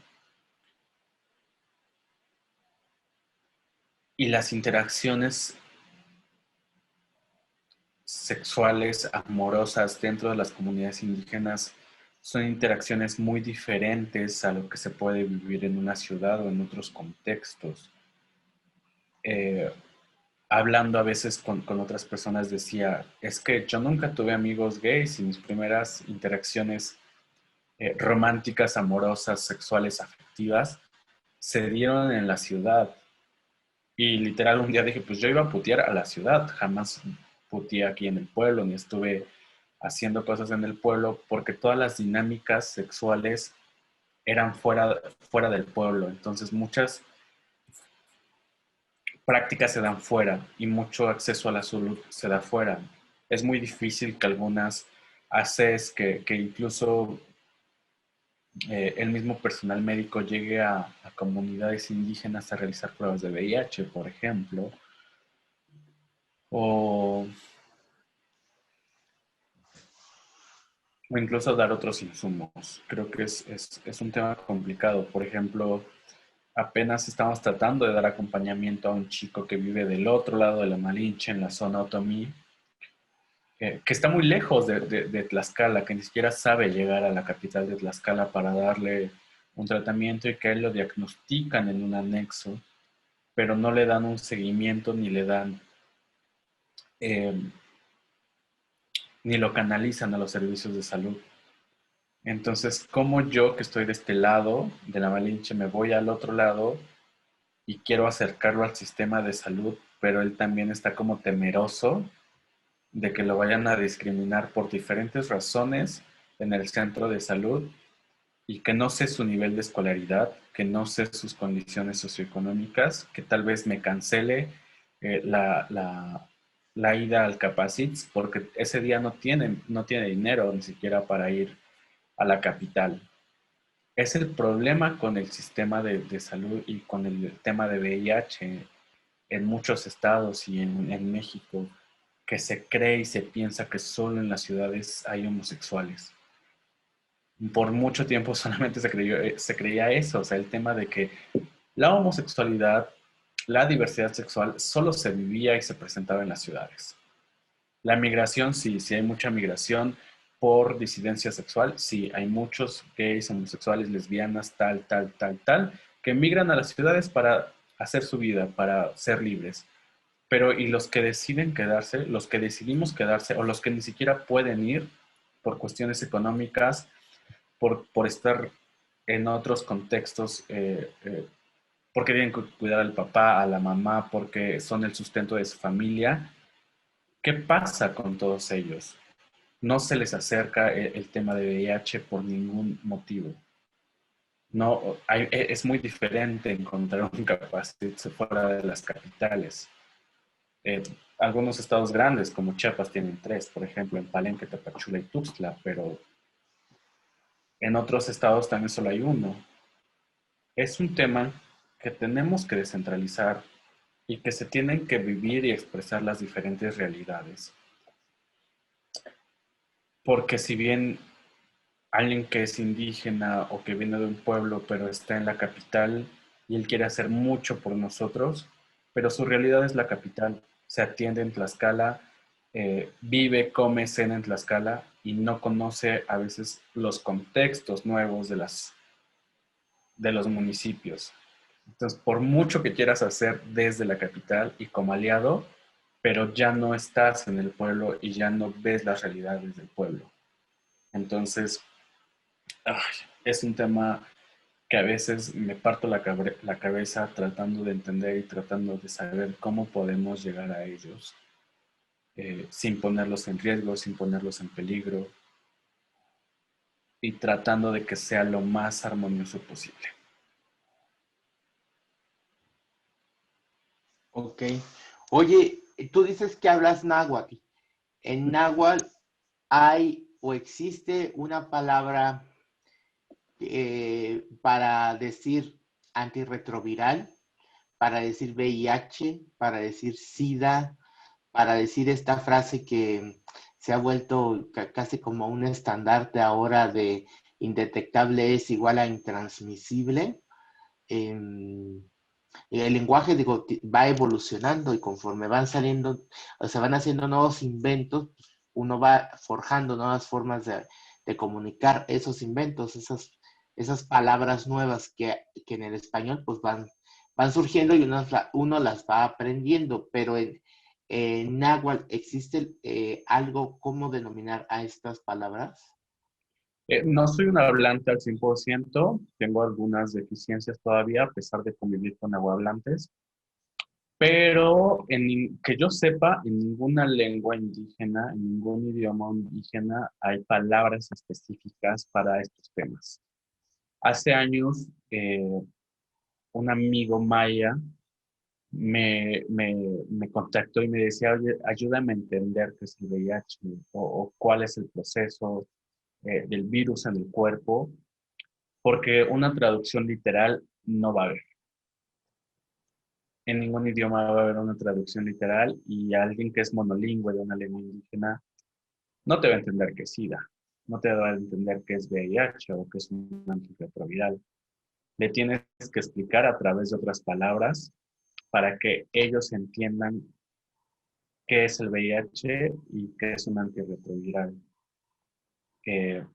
Y las interacciones sexuales, amorosas dentro de las comunidades indígenas son interacciones muy diferentes a lo que se puede vivir en una ciudad o en otros contextos. Eh, Hablando a veces con otras personas decía, es que yo nunca tuve amigos gays y mis primeras interacciones románticas, amorosas, sexuales, afectivas, se dieron en la ciudad. Y literal un día dije, pues yo iba a putear a la ciudad, jamás puteé aquí en el pueblo, ni estuve haciendo cosas en el pueblo, porque todas las dinámicas sexuales eran fuera del pueblo. Entonces muchas prácticas se dan fuera y mucho acceso a la salud se da fuera. Es muy difícil que algunas haces que incluso el mismo personal médico llegue a comunidades indígenas a realizar pruebas de VIH, por ejemplo, o, o incluso dar otros insumos. Creo que es un tema complicado. Por ejemplo, apenas estamos tratando de dar acompañamiento a un chico que vive del otro lado de la Malinche, en la zona Otomí, que está muy lejos de Tlaxcala, que ni siquiera sabe llegar a la capital de Tlaxcala para darle un tratamiento y que a él lo diagnostican en un anexo, pero no le dan un seguimiento ni le dan, eh, ni lo canalizan a los servicios de salud. Entonces, ¿cómo yo que estoy de este lado de la Malinche me voy al otro lado y quiero acercarlo al sistema de salud, pero él también está como temeroso de que lo vayan a discriminar por diferentes razones en el centro de salud y que no sé su nivel de escolaridad, que no sé sus condiciones socioeconómicas, que tal vez me cancele eh, la, la, la ida al Capacits porque ese día no tiene dinero ni siquiera para ir a la capital? Es el problema con el sistema de salud y con el tema de VIH en muchos estados y en México, que se cree y se piensa que solo en las ciudades hay homosexuales. Por mucho tiempo solamente se creía eso, o sea, el tema de que la homosexualidad, la diversidad sexual solo se vivía y se presentaba en las ciudades. La migración, sí, sí hay mucha migración por disidencia sexual, sí, hay muchos gays, homosexuales, lesbianas, tal, que migran a las ciudades para hacer su vida, para ser libres. Pero ¿y los que deciden quedarse, los que decidimos quedarse o los que ni siquiera pueden ir por cuestiones económicas, por estar en otros contextos, porque tienen que cuidar al papá, a la mamá, porque son el sustento de su familia? ¿Qué pasa con todos ellos? No se les acerca el tema de VIH por ningún motivo. No, es muy diferente encontrar un capacete fuera de las capitales. Eh, Algunos estados grandes como Chiapas tienen tres, por ejemplo, en Palenque, Tapachula y Tuxtla, pero en otros estados también solo hay uno. Es un tema que tenemos que descentralizar y que se tienen que vivir y expresar las diferentes realidades. Porque si bien alguien que es indígena o que viene de un pueblo pero está en la capital y él quiere hacer mucho por nosotros, pero su realidad es la capital, se atiende en Tlaxcala, vive, come, cena en Tlaxcala y no conoce a veces los contextos nuevos de los municipios. Entonces, por mucho que quieras hacer desde la capital y como aliado, pero ya no estás en el pueblo y ya no ves las realidades del pueblo. Entonces, ay, es un tema que a veces me parto la cabeza tratando de entender y tratando de saber cómo podemos llegar a ellos, sin ponerlos en riesgo, sin ponerlos en peligro y tratando de que sea lo más armonioso posible. Ok. Oye, tú dices que hablas náhuatl. En náhuatl hay o existe una palabra para decir antirretroviral, para decir VIH, para decir SIDA, para decir esta frase que se ha vuelto casi como un estandarte ahora de indetectable es igual a intransmisible. El lenguaje, digo, va evolucionando y conforme van saliendo, o sea, van haciendo nuevos inventos, uno va forjando nuevas formas de comunicar esos inventos, esas palabras nuevas que en el español pues van surgiendo y uno las va aprendiendo, pero en náhuatl existe algo, ¿cómo denominar a estas palabras? No soy un hablante al 100%, tengo algunas deficiencias todavía a pesar de convivir con nahuablantes, pero que yo sepa, en ninguna lengua indígena, en ningún idioma indígena hay palabras específicas para estos temas. Hace años, un amigo maya me contactó y me decía, oye, ayúdame a entender qué es el VIH o cuál es el proceso del virus en el cuerpo, porque una traducción literal no va a haber. En ningún idioma va a haber una traducción literal y alguien que es monolingüe de una lengua indígena no te va a entender qué es SIDA, no te va a entender qué es VIH o qué es un antirretroviral. Le tienes que explicar a través de otras palabras para que ellos entiendan qué es el VIH y qué es un antirretroviral,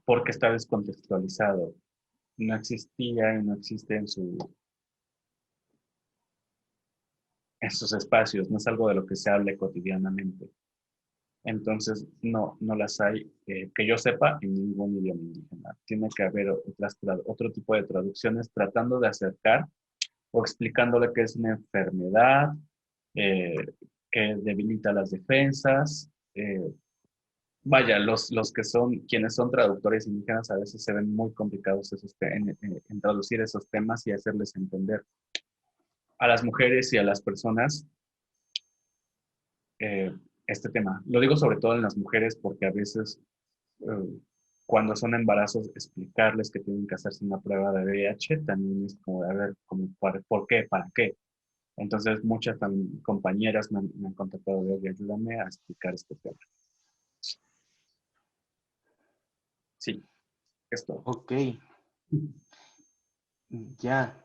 porque está descontextualizado. No existía y no existe en sus espacios, no es algo de lo que se hable cotidianamente. Entonces, no las hay, que yo sepa, en ningún idioma indígena. Tiene que haber otro tipo de traducciones tratando de acercar o explicándole que es una enfermedad, eh, que debilita las defensas. Vaya, los que son, quienes son traductores indígenas a veces se ven muy complicados en traducir esos temas y hacerles entender a las mujeres y a las personas eh, este tema. Lo digo sobre todo en las mujeres porque a veces eh, cuando son embarazos explicarles que tienen que hacerse una prueba de VIH también es como de a ver, como ¿por qué? ¿Para qué? Entonces muchas compañeras me han contactado de, oye, ayúdame a explicar este tema. Sí, esto. Ok, ya.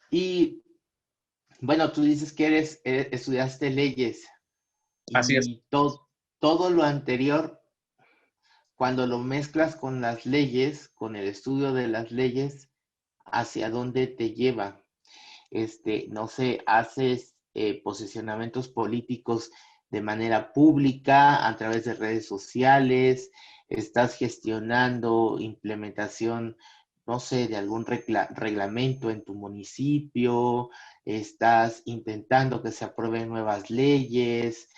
Y bueno, tú dices que estudiaste leyes Así es. y todo lo anterior, cuando lo mezclas con las leyes, con el estudio de las leyes, ¿hacia dónde te lleva? No sé, haces posicionamientos políticos de manera pública a través de redes sociales, estás gestionando implementación, no sé, de algún reglamento en tu municipio, estás intentando que se aprueben nuevas leyes,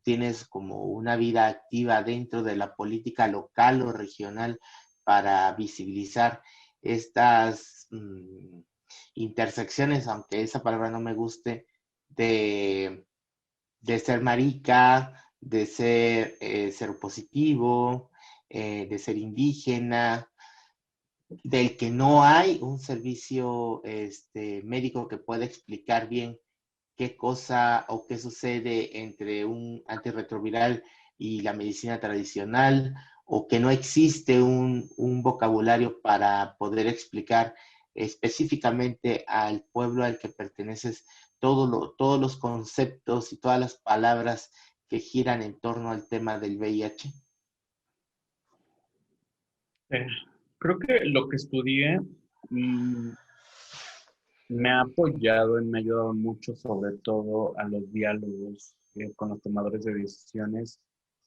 tienes como una vida activa dentro de la política local o regional para visibilizar estas intersecciones, aunque esa palabra no me guste, de, de ser marica, de ser positivo, de ser indígena, del que no hay un servicio médico que pueda explicar bien qué cosa o qué sucede entre un antirretroviral y la medicina tradicional, o que no existe un vocabulario para poder explicar específicamente al pueblo al que perteneces todos los conceptos y todas las palabras que giran en torno al tema del VIH. Eh, Creo que lo que estudié mm, me ha apoyado y me ha ayudado mucho, sobre todo a los diálogos con los tomadores de decisiones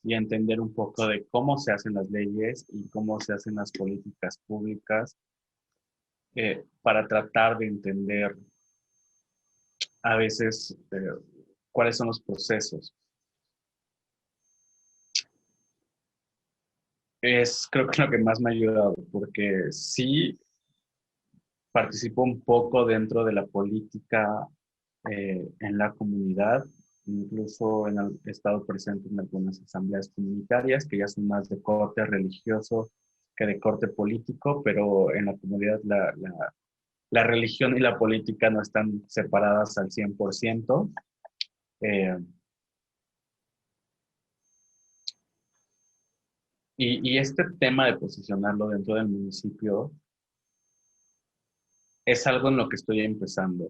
y a entender un poco de cómo se hacen las leyes y cómo se hacen las políticas públicas para tratar de entender a veces cuáles son los procesos. Es creo que lo que más me ha ayudado, porque sí participo un poco dentro de la política en la comunidad, incluso he estado presente en algunas asambleas comunitarias que ya son más de corte religioso que de corte político, pero en la comunidad la religión y la política no están separadas al 100%. Eh, y este tema de posicionarlo dentro del municipio es algo en lo que estoy empezando.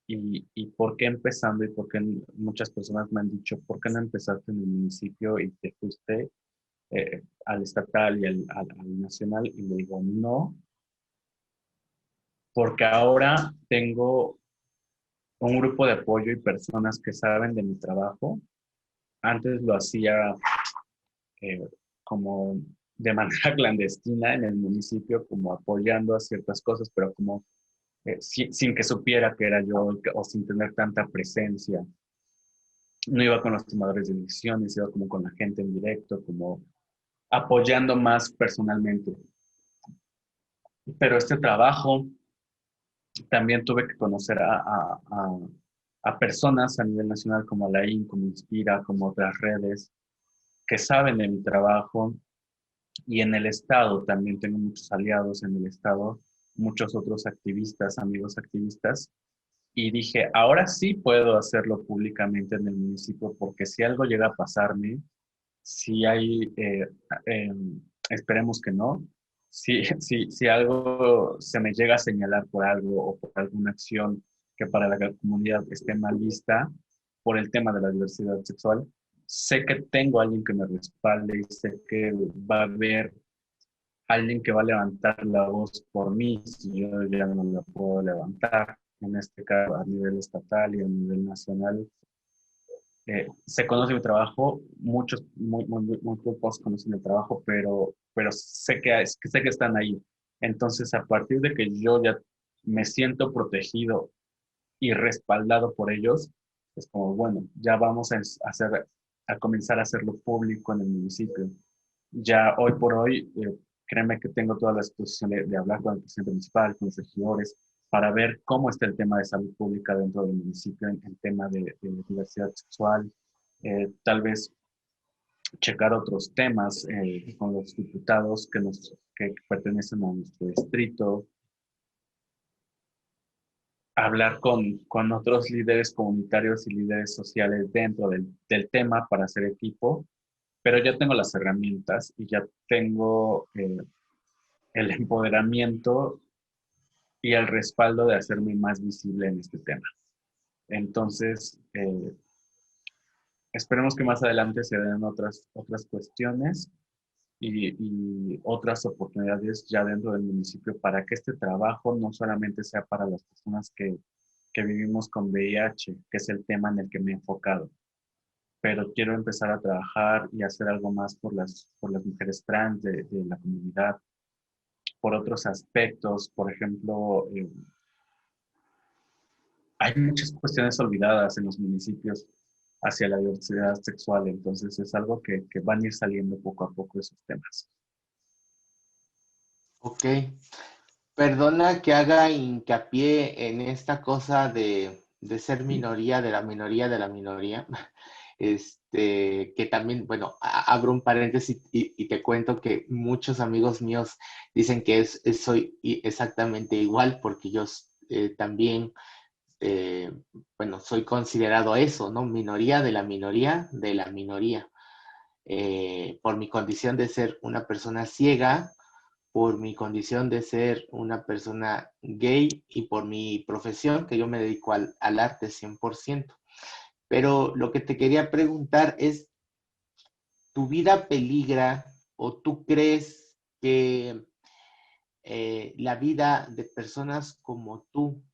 Y por qué empezando y por qué muchas personas me han dicho, ¿por qué no empezaste en el municipio y te fuiste al estatal y al nacional? Y le digo, no, porque ahora tengo un grupo de apoyo y personas que saben de mi trabajo. Antes lo hacía eh, como de manera clandestina en el municipio, como apoyando a ciertas cosas, pero como sin que supiera que era yo o sin tener tanta presencia. No iba con los tomadores de decisiones, iba como con la gente en directo, como apoyando más personalmente. Pero este trabajo también tuve que conocer a personas a nivel nacional como Alain, como Inspira, como otras redes, que saben de mi trabajo. Y en el Estado también tengo muchos aliados en el Estado, muchos otros activistas, amigos activistas. Y dije, ahora sí puedo hacerlo públicamente en el municipio, porque si algo llega a pasarme, si hay, eh, esperemos que no, si algo se me llega a señalar por algo o por alguna acción que para la comunidad esté mal vista por el tema de la diversidad sexual, sé que tengo a alguien que me respalde y sé que va a haber alguien que va a levantar la voz por mí si yo ya no la puedo levantar, en este caso a nivel estatal y a nivel nacional. Se conoce mi trabajo, muchos, muy pocos conocen el trabajo, pero sé que están ahí. Entonces, a partir de que yo ya me siento protegido y respaldado por ellos, es como, bueno, ya vamos a comenzar a hacerlo público en el municipio. Ya hoy por hoy, créeme que tengo toda la disposición de hablar con el presidente municipal, con los regidores, para ver cómo está el tema de salud pública dentro del municipio, en el tema de diversidad sexual, tal vez checar otros temas con los diputados que pertenecen a nuestro distrito, hablar con otros líderes comunitarios y líderes sociales dentro del tema para hacer equipo, pero ya tengo las herramientas y ya tengo el empoderamiento y el respaldo de hacerme más visible en este tema. Entonces, esperemos que más adelante se den otras cuestiones y otras oportunidades ya dentro del municipio para que este trabajo no solamente sea para las personas que vivimos con VIH, que es el tema en el que me he enfocado, pero quiero empezar a trabajar y hacer algo más por las mujeres trans de la comunidad, por otros aspectos, por ejemplo, hay muchas cuestiones olvidadas en los municipios hacia la diversidad sexual, entonces es algo que van a ir saliendo poco a poco esos temas. Ok. Perdona que haga hincapié en esta cosa de ser minoría, de la minoría, de la minoría. Que también, bueno, abro un paréntesis y te cuento que muchos amigos míos dicen que soy exactamente igual porque yo también, bueno, soy considerado eso, ¿no? Minoría de la minoría de la minoría. Por mi condición de ser una persona ciega, por mi condición de ser una persona gay y por mi profesión, que yo me dedico al arte 100%. Pero lo que te quería preguntar es, ¿tu vida peligra o tú crees que la vida de personas como tú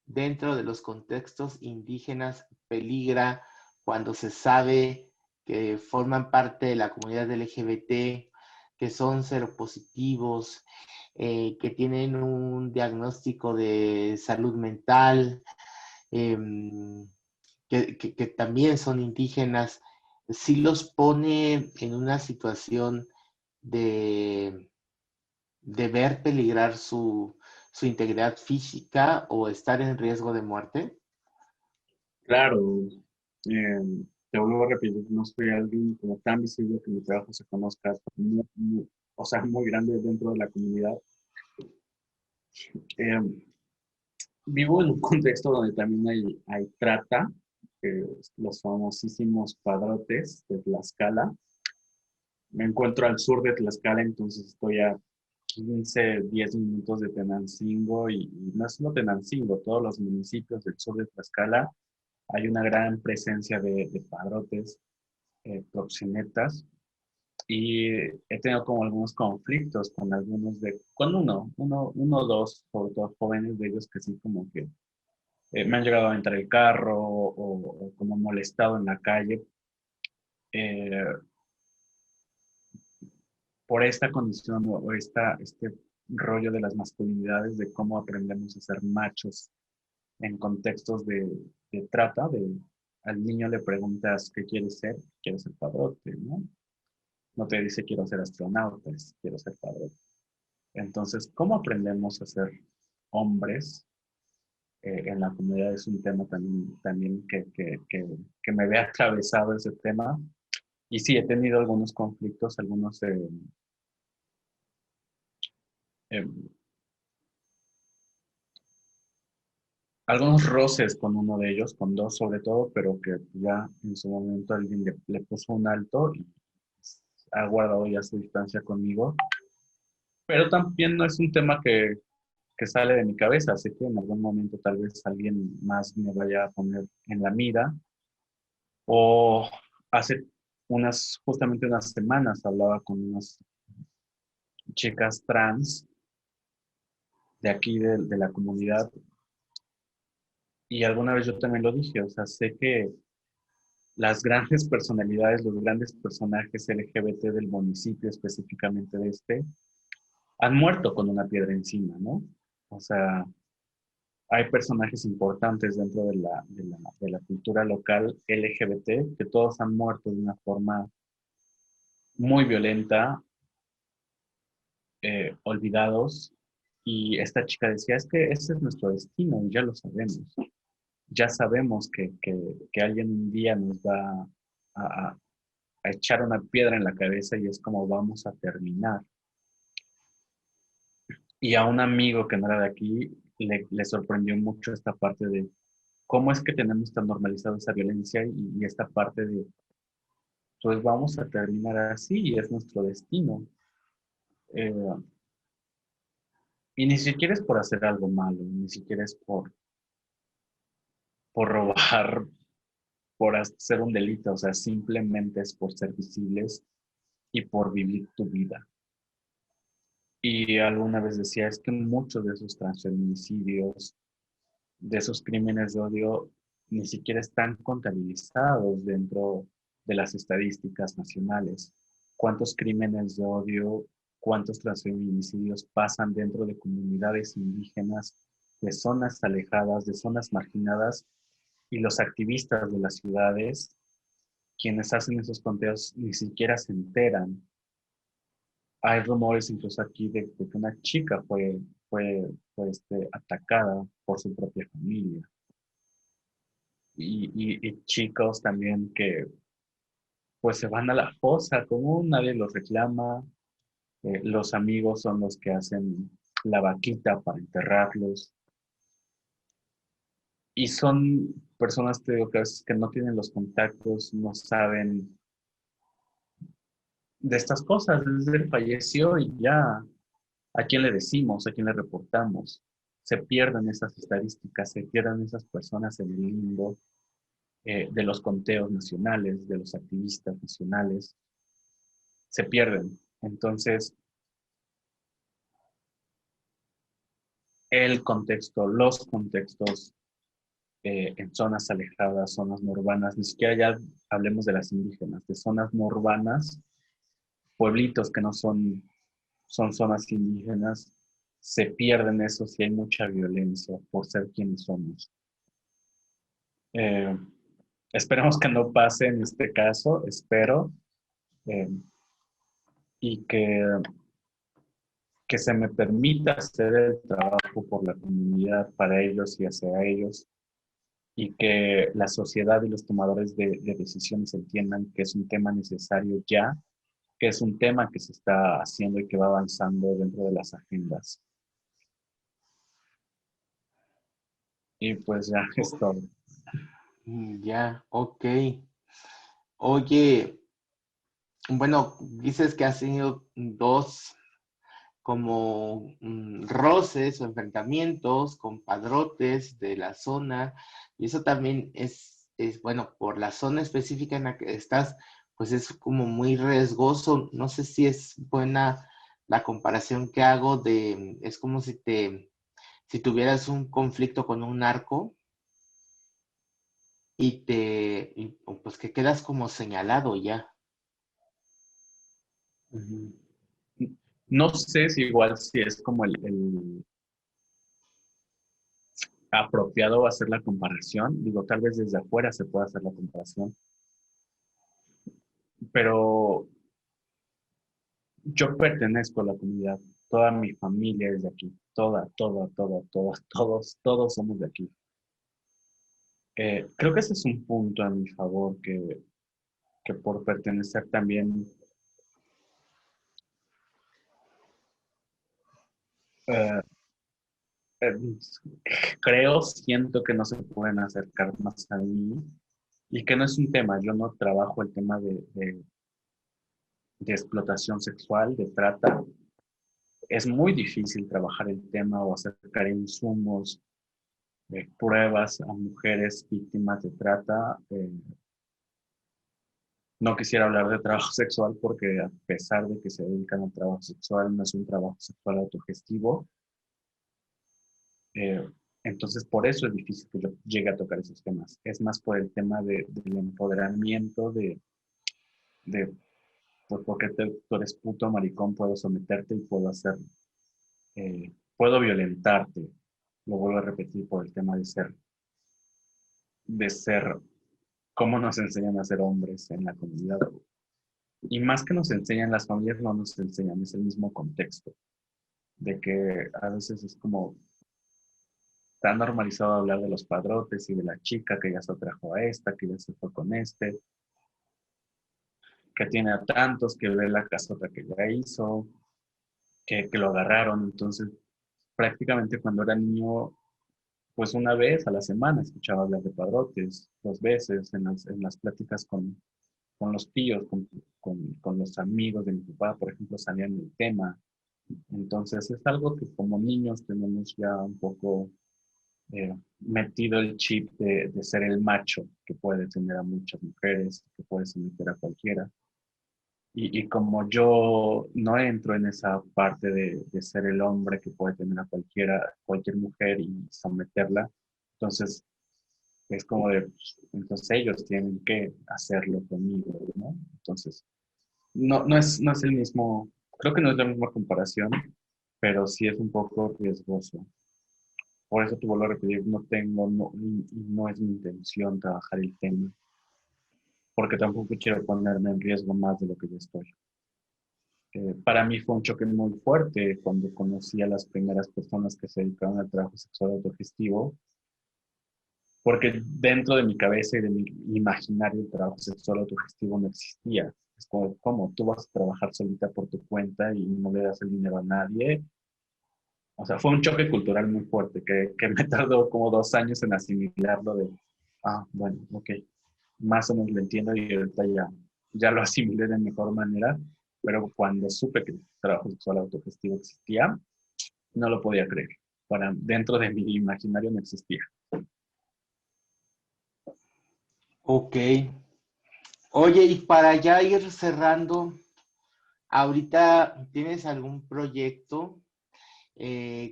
dentro de los contextos indígenas peligra cuando se sabe que forman parte de la comunidad LGBT, que son seropositivos, que tienen un diagnóstico de salud mental, eh, que también son indígenas, sí los pone en una situación de, de ver peligrar su integridad física o estar en riesgo de muerte? Claro, eh, te vuelvo a repetir, no soy alguien como tan visible que mi trabajo se conozca, o sea, muy grande dentro de la comunidad. Eh, Vivo en un contexto donde también hay trata, los famosísimos padrotes de Tlaxcala. Me encuentro al sur de Tlaxcala, entonces estoy a 15, 10 minutos de Tenancingo y no es solo Tenancingo, todos los municipios del sur de Tlaxcala hay una gran presencia de padrotes, proxenetas, y he tenido como algunos conflictos con con uno o dos, sobre todo jóvenes de ellos que sí como que me han llegado a entrar el carro o como molestado en la calle eh, por esta condición o este rollo de las masculinidades, de cómo aprendemos a ser machos en contextos de trata, al niño le preguntas qué quieres ser padrote, ¿no? No te dice quiero ser astronauta, quiero ser padrote. Entonces, ¿cómo aprendemos a ser hombres en la comunidad es un tema también que me ve atravesado ese tema. Y sí, he tenido algunos conflictos, eh, algunos roces con uno de ellos, con dos sobre todo, pero que ya en su momento alguien le puso un alto y ha guardado ya su distancia conmigo. Pero también no es un tema que sale de mi cabeza, así que en algún momento tal vez alguien más me vaya a poner en la mira. O hace justamente unas semanas hablaba con unas chicas trans de aquí de la comunidad y alguna vez yo también lo dije, o sea, sé que las grandes personalidades, los grandes personajes LGBT del municipio, específicamente de este, han muerto con una piedra encima, ¿no? O sea, hay personajes importantes dentro de la cultura local LGBT que todos han muerto de una forma muy violenta, olvidados. Y esta chica decía, es que ese es nuestro destino, y ya lo sabemos. Ya sabemos que alguien un día nos va a, a echar una piedra en la cabeza y es como vamos a terminar. Y a un amigo que no era de aquí le sorprendió mucho esta parte de cómo es que tenemos tan normalizado esa violencia y esta parte de, pues vamos a terminar así y es nuestro destino. Eh, y ni siquiera es por hacer algo malo, ni siquiera es por robar, por hacer un delito, o sea, simplemente es por ser visibles y por vivir tu vida. Y alguna vez decía, es que muchos de esos transfeminicidios, de esos crímenes de odio, ni siquiera están contabilizados dentro de las estadísticas nacionales. ¿Cuántos crímenes de odio, cuántos transfeminicidios pasan dentro de comunidades indígenas, de zonas alejadas, de zonas marginadas? Y los activistas de las ciudades, quienes hacen esos conteos, ni siquiera se enteran. Hay rumores incluso aquí de que una chica fue atacada por su propia familia. Y chicos también que pues se van a la fosa común, nadie los reclama, los amigos son los que hacen la vaquita para enterrarlos. Y son personas, te digo, que a veces que no tienen los contactos, no saben de estas cosas, desde falleció y ya, ¿a quién le decimos? ¿A quién le reportamos? Se pierden esas estadísticas, se pierden esas personas en el limbo de los conteos nacionales, de los activistas nacionales, se pierden. Entonces, el contexto, los contextos en zonas alejadas, zonas no urbanas, ni siquiera ya hablemos de las indígenas, de zonas no urbanas, pueblitos que no son zonas indígenas, se pierden eso si hay mucha violencia por ser quienes somos. Eh, Esperemos que no pase en este caso, espero, eh, y que se me permita hacer el trabajo por la comunidad, para ellos y hacia ellos, y que la sociedad y los tomadores de decisiones entiendan que es un tema necesario ya, que es un tema que se está haciendo y que va avanzando dentro de las agendas. Y pues ya es todo. Ya, ok. Oye, bueno, dices que has tenido dos como roces o enfrentamientos con padrotes de la zona, y eso también bueno, por la zona específica en la que estás, pues es como muy riesgoso. No sé si es buena la comparación que hago es como si tuvieras un conflicto con un narco pues que quedas como señalado ya. Ujú. No sé si igual si es como el apropiado hacer la comparación. Digo, tal vez desde afuera se pueda hacer la comparación, pero yo pertenezco a la comunidad. Toda mi familia es de aquí. Todos somos de aquí. Creo que ese es un punto a mi favor que por pertenecer también, eh, eh, siento que no se pueden acercar más a mí y que no es un tema. Yo no trabajo el tema de explotación sexual, de trata. Es muy difícil trabajar el tema o acercar insumos, pruebas a mujeres víctimas de trata. No quisiera hablar de trabajo sexual porque a pesar de que se dedican al trabajo sexual, no es un trabajo sexual autogestivo. Eh, entonces, por eso es difícil que yo llegue a tocar esos temas. Es más por el tema del empoderamiento, de pues, porque tú eres puto, maricón, puedo someterte y puedo hacerlo. Puedo violentarte. Lo vuelvo a repetir por el tema de ser, cómo nos enseñan a ser hombres en la comunidad. Y más que nos enseñan las familias, no nos enseñan, es el mismo contexto, de que a veces es como tan normalizado hablar de los padrotes y de la chica que ya se trajo a esta, que ya se fue con este, que tiene a tantos, que ve la casota que ya hizo, que lo agarraron. Entonces, prácticamente cuando era niño, pues una vez a la semana escuchaba hablar de padrotes, 2 veces en las pláticas con los tíos, con los amigos de mi papá, por ejemplo, salían el tema. Entonces, es algo que como niños tenemos ya un poco metido el chip de ser el macho que puede tener a muchas mujeres, que puede someter a cualquiera. Y como yo no entro en esa parte de ser el hombre que puede tener a cualquier mujer y someterla, entonces es como de, pues, entonces ellos tienen que hacerlo conmigo, ¿no? Entonces, no es el mismo, creo que no es la misma comparación, pero sí es un poco riesgoso. Por eso te vuelvo a repetir, no es mi intención trabajar el tema, porque tampoco quiero ponerme en riesgo más de lo que ya estoy. Para mí fue un choque muy fuerte cuando conocí a las primeras personas que se dedicaban al trabajo sexual autogestivo, porque dentro de mi cabeza y de mi imaginario el trabajo sexual autogestivo no existía. Es como, ¿cómo? Tú vas a trabajar solita por tu cuenta y no le das el dinero a nadie. O sea, fue un choque cultural muy fuerte que me tardó como 2 años en asimilarlo bueno, ok, más o menos lo entiendo y ahorita ya lo asimilé de mejor manera, pero cuando supe que el trabajo sexual autogestivo existía, no lo podía creer. Dentro de mi imaginario no existía. Ok. Oye, y para ya ir cerrando, ahorita tienes algún proyecto.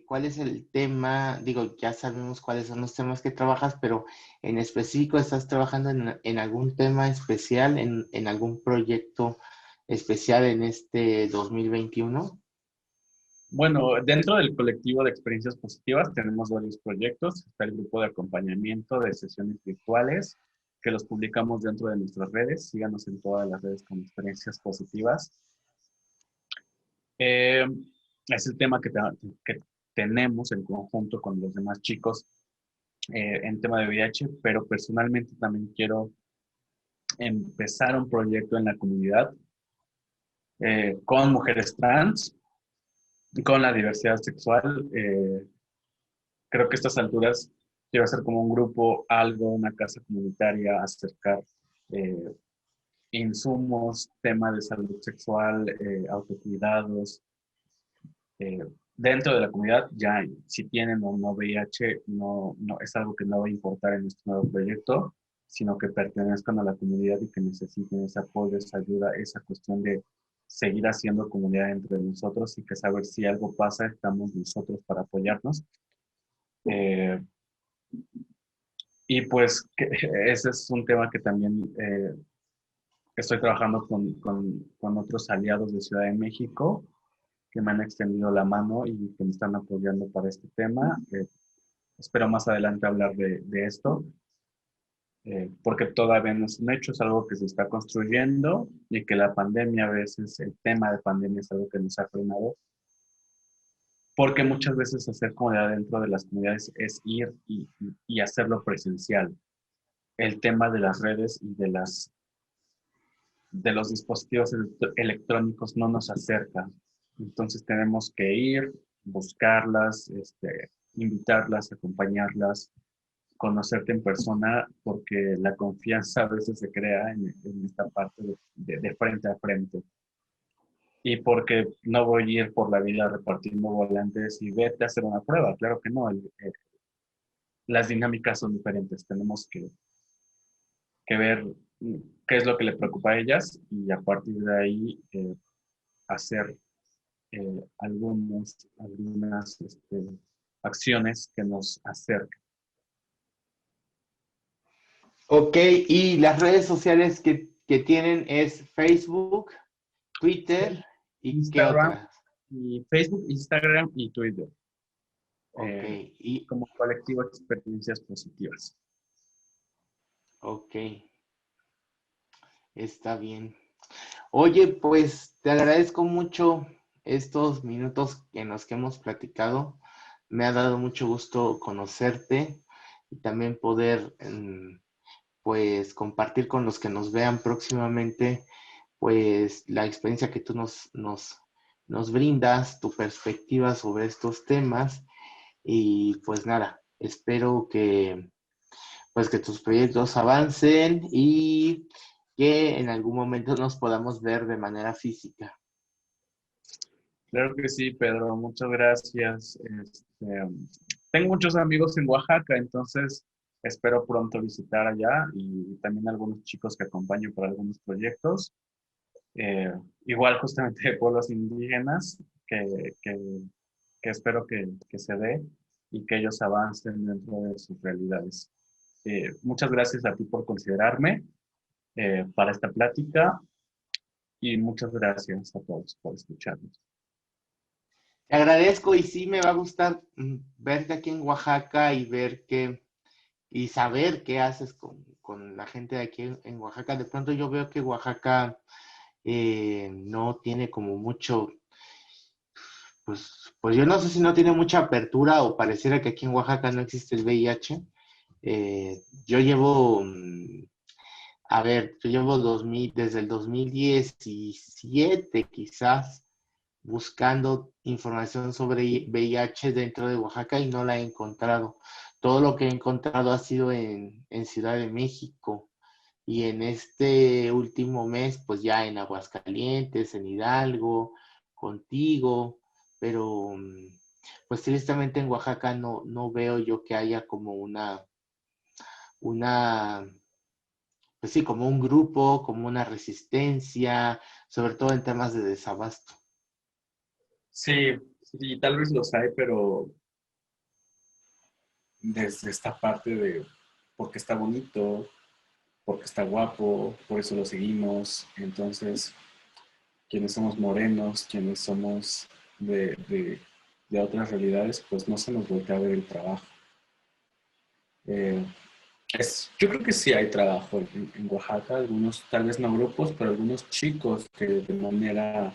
¿Cuál es el tema? Digo, ya sabemos cuáles son los temas que trabajas, pero en específico, ¿estás trabajando en algún tema especial, en algún proyecto especial en este 2021? Bueno, dentro del colectivo de experiencias positivas tenemos varios proyectos. Está el grupo de acompañamiento de sesiones virtuales que los publicamos dentro de nuestras redes. Síganos en todas las redes con experiencias positivas. Eh, es el tema que tenemos en conjunto con los demás chicos en tema de VIH, pero personalmente también quiero empezar un proyecto en la comunidad con mujeres trans, con la diversidad sexual. Creo que a estas alturas quiero hacer como un grupo, algo, una casa comunitaria, acercar eh, insumos, tema de salud sexual, autocuidados, eh, dentro de la comunidad. Ya si tienen o no VIH, no es algo que no va a importar en este nuevo proyecto, sino que pertenezcan a la comunidad y que necesiten ese apoyo, esa ayuda, esa cuestión de seguir haciendo comunidad entre nosotros y que saber si algo pasa, estamos nosotros para apoyarnos. Eh, y pues ese es un tema que también estoy trabajando con otros aliados de Ciudad de México que me han extendido la mano y que me están apoyando para este tema. Espero más adelante hablar de esto, porque todavía no es un hecho, es algo que se está construyendo y que la pandemia, a veces el tema de pandemia es algo que nos ha frenado, porque muchas veces hacer comunidad dentro de las comunidades es ir y hacerlo presencial. El tema de las redes y de los dispositivos electrónicos no nos acerca. Entonces tenemos que ir, buscarlas, invitarlas, acompañarlas, conocerte en persona, porque la confianza a veces se crea en esta parte de frente a frente. Y porque no voy a ir por la vida repartiendo volantes y vete a hacer una prueba. Claro que no. Las dinámicas son diferentes. Tenemos que ver qué es lo que le preocupa a ellas y a partir de ahí hacer algunas acciones que nos acerquen. Ok, y las redes sociales que tienen es Facebook, Twitter y qué Instagram, otras. y Facebook, Instagram y Twitter. Ok, y Como colectivo de experiencias positivas. ok, está bien. Oye, pues te agradezco mucho estos minutos en los que hemos platicado. Me ha dado mucho gusto conocerte y también poder pues compartir con los que nos vean próximamente pues la experiencia que tú nos brindas, tu perspectiva sobre estos temas y pues nada, espero que pues que tus proyectos avancen y que en algún momento nos podamos ver de manera física. Claro que sí, Pedro, muchas gracias. Tengo muchos amigos en Oaxaca, entonces espero pronto visitar allá y también algunos chicos que acompaño para algunos proyectos. Igual justamente de pueblos indígenas que, que, que espero que se dé y que ellos avancen dentro de sus realidades. Muchas gracias a ti por considerarme para esta plática y muchas gracias a todos por escucharnos. Te agradezco y sí me va a gustar verte aquí en Oaxaca y ver y saber qué haces con la gente de aquí en Oaxaca. De pronto yo veo que Oaxaca no tiene como mucho, pues yo no sé si no tiene mucha apertura o pareciera que aquí en Oaxaca no existe el VIH. Yo llevo, a ver, yo llevo desde el 2017 quizás buscando información sobre VIH dentro de Oaxaca y no la he encontrado. Todo lo que he encontrado ha sido en Ciudad de México y en este último mes, pues ya en Aguascalientes, en Hidalgo, contigo, pero pues tristemente en Oaxaca no veo yo que haya como una, pues sí, como un grupo, como una resistencia, sobre todo en temas de desabasto. Sí, sí, tal vez los hay, pero desde esta parte de porque está bonito, porque está guapo, por eso lo seguimos. Entonces, quienes somos morenos, quienes somos de otras realidades, pues no se nos voltea a ver el trabajo. Eh, yo creo que sí hay trabajo en Oaxaca, algunos, tal vez no grupos, pero algunos chicos que de manera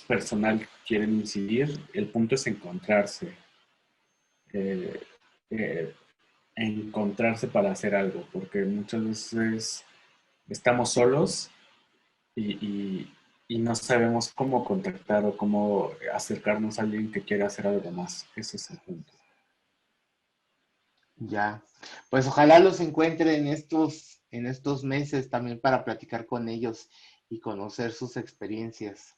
personal quieren incidir. El punto es encontrarse. Eh, eh, encontrarse para hacer algo, porque muchas veces estamos solos y no sabemos cómo contactar o cómo acercarnos a alguien que quiera hacer algo más. Ese es el punto. Ya, pues ojalá los encuentre en estos meses también para platicar con ellos y conocer sus experiencias.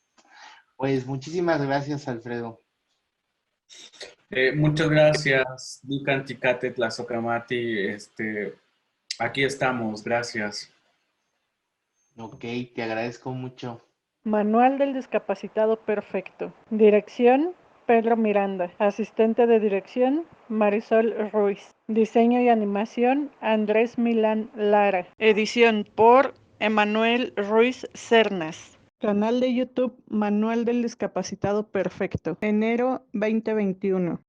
Pues muchísimas gracias, Alfredo. Muchas gracias, Dukan Ticate Tlazocamati. Aquí estamos, gracias. Ok, te agradezco mucho. Manual del discapacitado perfecto. Dirección, Pedro Miranda. Asistente de dirección, Marisol Ruiz. Diseño y animación, Andrés Milán Lara. Edición por Emanuel Ruiz Cernas. Canal de YouTube, Manual del discapacitado perfecto. Enero 2021.